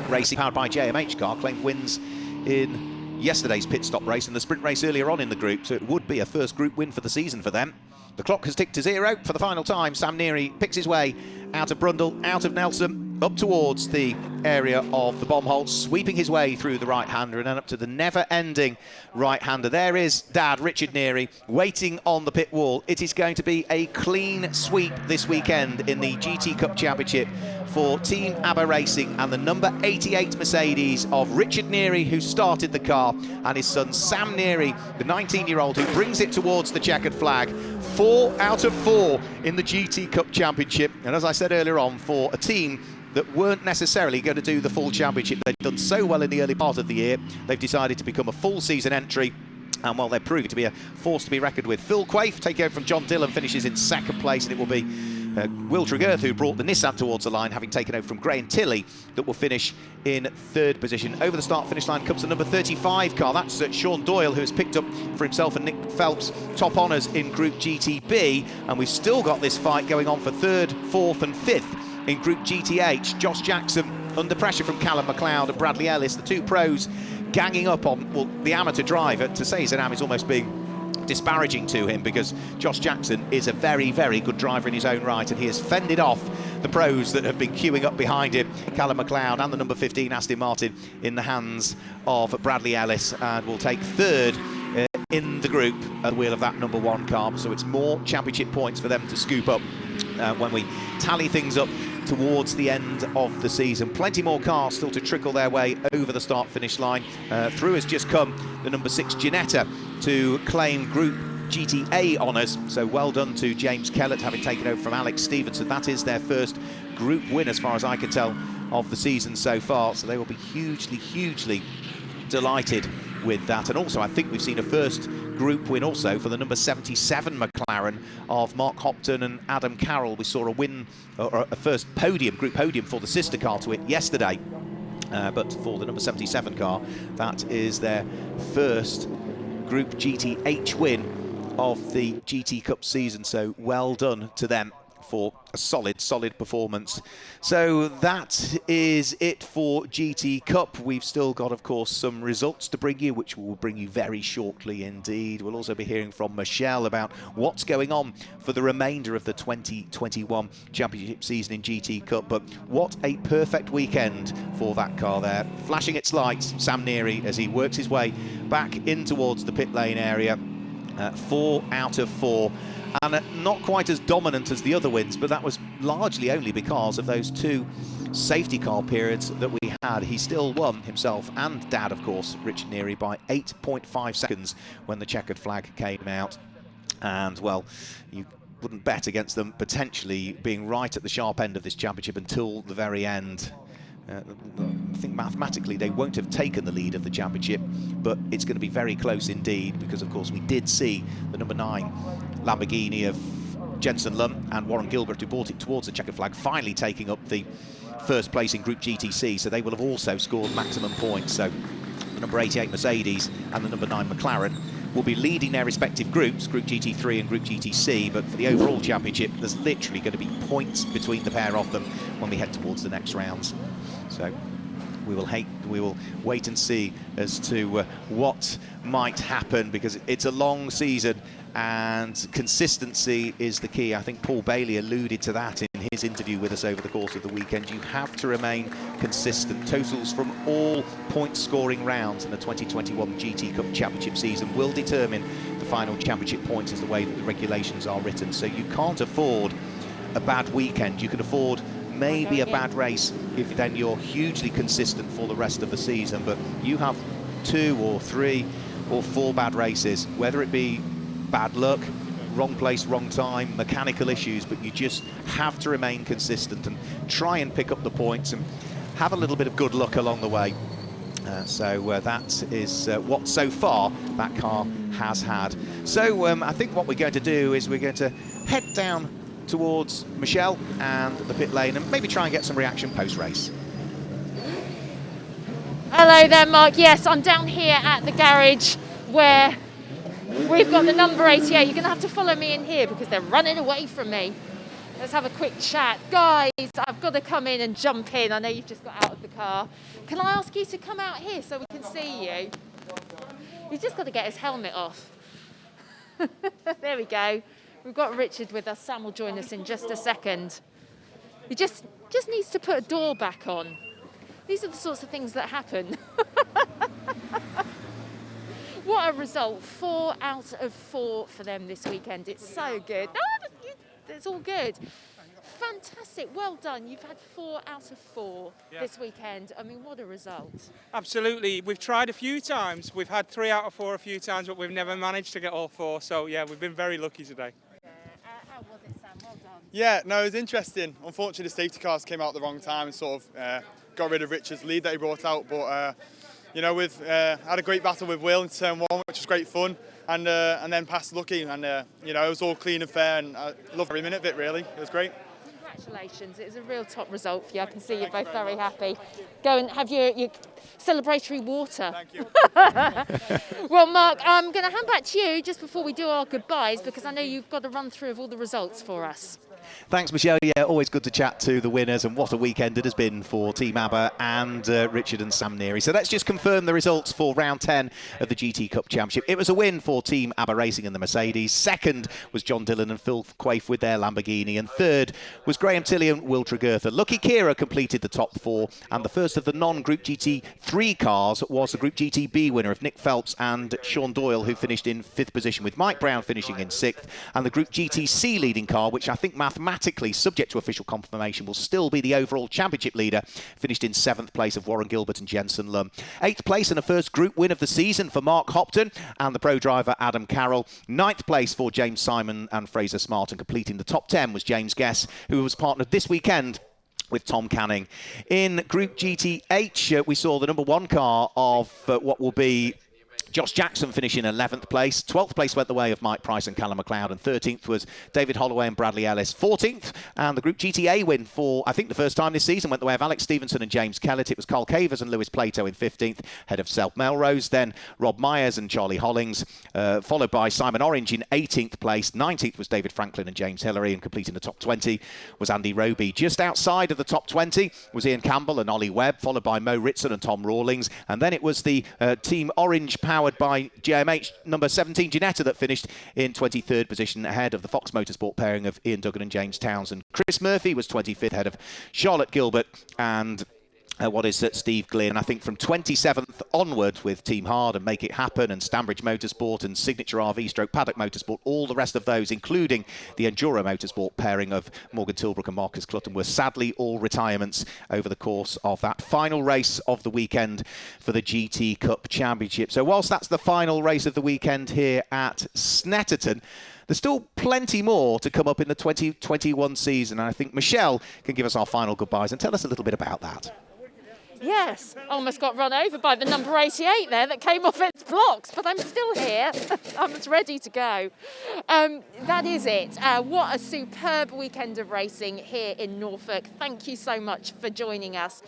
Racing, powered by JMH car, claimed wins in yesterday's pit stop race and the sprint race earlier on in the group, so it would be a first group win for the season for them. The clock has ticked to 0 for the final time. Sam Neary picks his way out of Brundle, out of Nelson, up towards the area of the Bomholt, sweeping his way through the right-hander and then up to the never-ending right-hander. There is Dad, Richard Neary, waiting on the pit wall. It is going to be a clean sweep this weekend in the GT Cup Championship for Team ABBA Racing and the number 88 Mercedes of Richard Neary, who started the car, and his son Sam Neary, the 19-year-old, who brings it towards the checkered flag. 4 out of 4 in the GT Cup Championship, and as I said earlier on, for a team that weren't necessarily going to do the full championship. They'd done so well in the early part of the year, they've decided to become a full season entry, and well, they're proving to be a force to be reckoned with. Phil Quaife, taking over from John Dillon, finishes in second place, and it will be Will Tregerth, who brought the Nissan towards the line, having taken over from Graham Tilley, that will finish in third position. Over the start-finish line comes the number 35 car. That's Sean Doyle, who has picked up for himself and Nick Phelps top honours in Group GTB, and we've still got this fight going on for third, fourth and fifth in Group GTH. Josh Jackson under pressure from Callum McLeod and Bradley Ellis, the two pros ganging up on, well, the amateur driver. To say he's an am is almost being disparaging to him, because Josh Jackson is a very, very good driver in his own right, and he has fended off the pros that have been queuing up behind him, Callum McLeod and the number 15 Aston Martin, in the hands of Bradley Ellis, and will take third in the group at the wheel of that number 1 car. So it's more championship points for them to scoop up when we tally things up towards the end of the season. Plenty more cars still to trickle their way over the start-finish line. Through has just come the number 6 Ginetta to claim Group GTA honours, so well done to James Kellett, having taken over from Alex Stevenson. That is their first group win, as far as I can tell, of the season so far, so they will be hugely, hugely delighted with that. And also, I think we've seen a first group win also for the number 77 McLaren of Mark Hopton and Adam Carroll. We saw a win, or a first podium, group podium for the sister car to it yesterday. But for the number 77 car, that is their first Group GTH win of the GT Cup season. So well done to them for a solid performance. So that is it for GT Cup. We've still got, of course, some results to bring you, which we'll bring you very shortly indeed. We'll also be hearing from Michelle about what's going on for the remainder of the 2021 championship season in GT Cup. But what a perfect weekend for that car there. Flashing its lights, Sam Neary, as he works his way back in towards the pit lane area. 4 out of 4. And not quite as dominant as the other wins, but that was largely only because of those 2 safety car periods that we had. He still won himself, and Dad, of course, Richard Neary, by 8.5 seconds when the checkered flag came out. And, well, you wouldn't bet against them potentially being right at the sharp end of this championship until the very end. I think mathematically they won't have taken the lead of the championship, but it's going to be very close indeed, because of course we did see the number 9 Lamborghini of Jensen Lum and Warren Gilbert, who brought it towards the checkered flag, finally taking up the first place in Group GTC, so they will have also scored maximum points. So the number 88 Mercedes and the number 9 McLaren will be leading their respective groups, Group GT3 and Group GTC, but for the overall championship there's literally going to be points between the pair of them when we head towards the next rounds. So we will wait and see as to what might happen, because it's a long season and consistency is the key. I think Paul Bailey alluded to that in his interview with us over the course of the weekend. You have to remain consistent. Totals from all point-scoring rounds in the 2021 GT Cup Championship season will determine the final championship points, as the way that the regulations are written. So you can't afford a bad weekend. You can afford maybe a bad race if then you're hugely consistent for the rest of the season, but you have 2 or 3 or 4 bad races, whether it be bad luck, wrong place, wrong time, mechanical issues, but you just have to remain consistent and try and pick up the points and have a little bit of good luck along the way. So that is what so far that car has had. So I think what we're going to do is we're going to head down towards Michelle and the pit lane and maybe try and get some reaction post-race. Hello there, Mark. Yes, I'm down here at the garage where We've got the number 88. You're going to have to follow me in here because they're running away from me. Let's have a quick chat. Guys, I've got to come in and jump in. I know you've just got out of the car. Can I ask you to come out here so we can see you? He's just got to get his helmet off. There we go. We've got Richard with us. Sam will join us in just a second. He just needs to put a door back on. These are the sorts of things that happen. What a result. 4 out of 4 for them this weekend. It's so good. No, it's all good. Fantastic. Well done. You've had 4 out of 4 this weekend. I mean, what a result. Absolutely. We've tried a few times. We've had 3 out of 4 a few times, but we've never managed to get all 4. So, yeah, we've been very lucky today. Yeah. How was it, Sam? Well done. Yeah, no, it was interesting. Unfortunately, the safety cars came out at the wrong time and sort of got rid of Richard's lead that he brought out. But, you know, we've had a great battle with Will in turn 1, which was great fun. And then past Lucky. And, you know, it was all clean and fair. And I loved every minute of it, really. It was great. Congratulations. It was a real top result for you. I can see you're both very happy. Go and have your celebratory water. Thank you. Well, Mark, I'm going to hand back to you just before we do our goodbyes because I know you've got a run through of all the results for us. Thanks, Michelle. Yeah, always good to chat to the winners, and what a weekend it has been for Team ABBA and Richard and Sam Neary. So let's just confirm the results for round 10 of the GT Cup Championship. It was a win for Team ABBA Racing and the Mercedes. Second was John Dillon and Phil Quaife with their Lamborghini. And third was Graham Tilley and Will Tregurtha. Lucky Kira completed the top 4. And the first of the non-Group GT3 cars was the Group GTB winner of Nick Phelps and Sean Doyle, who finished in 5th position, with Mike Brown finishing in 6th. And the Group GTC leading car, which I think mathematically, subject to official confirmation, will still be the overall championship leader, finished in 7th place of Warren Gilbert and Jensen Lum. 8th place and a first group win of the season for Mark Hopton and the pro driver Adam Carroll. 9th place for James Simon and Fraser Smart, and completing the top 10 was James Guess, who was partnered this weekend with Tom Canning. In Group GTH, we saw the number 1 car of what will be Josh Jackson finishing 11th place. 12th place went the way of Mike Price and Callum McLeod, and 13th was David Holloway and Bradley Ellis. 14th, and the Group GTA win for, I think, the first time this season, went the way of Alex Stevenson and James Kellett. It was Carl Cavers and Lewis Plato in 15th, head of Self Melrose. Then Rob Myers and Charlie Hollings, followed by Simon Orange in 18th place. 19th was David Franklin and James Hillary, and completing the top 20 was Andy Roby. Just outside of the top 20 was Ian Campbell and Ollie Webb, followed by Mo Ritson and Tom Rawlings. And then it was the Team Orange, powered by JMH number 17 Ginetta, that finished in 23rd position, ahead of the Fox Motorsport pairing of Ian Duggan and James Townsend. Chris Murphy was 25th, ahead of Charlotte Gilbert and Steve Glynn. And I think from 27th onward, with Team Hard and Make It Happen and Stanbridge Motorsport and Signature RV stroke Paddock Motorsport, all the rest of those, including the Enduro Motorsport pairing of Morgan Tilbrook and Marcus Clutton, were sadly all retirements over the course of that final race of the weekend for the GT Cup Championship. So whilst that's the final race of the weekend here at Snetterton, there's still plenty more to come up in the 2021 season. And I think Michelle can give us our final goodbyes and tell us a little bit about that. Yes, almost got run over by the number 88 there that came off its blocks, but I'm still here. I'm ready to go. That is it. What a superb weekend of racing here in Norfolk. Thank you so much for joining us.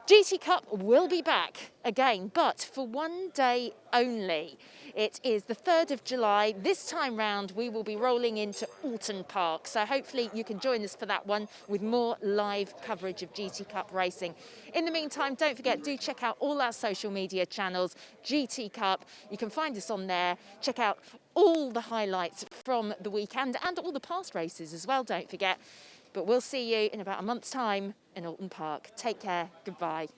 GT Cup will be back again, but for one day only. It is the 3rd of July. This time round, we will be rolling into Alton Park. So hopefully you can join us for that one with more live coverage of GT Cup racing. In the meantime, don't forget, do check out all our social media channels, GT Cup. You can find us on there. Check out all the highlights from the weekend and all the past races as well, don't forget. But we'll see you in about a month's time in Alton Park. Take care. Goodbye.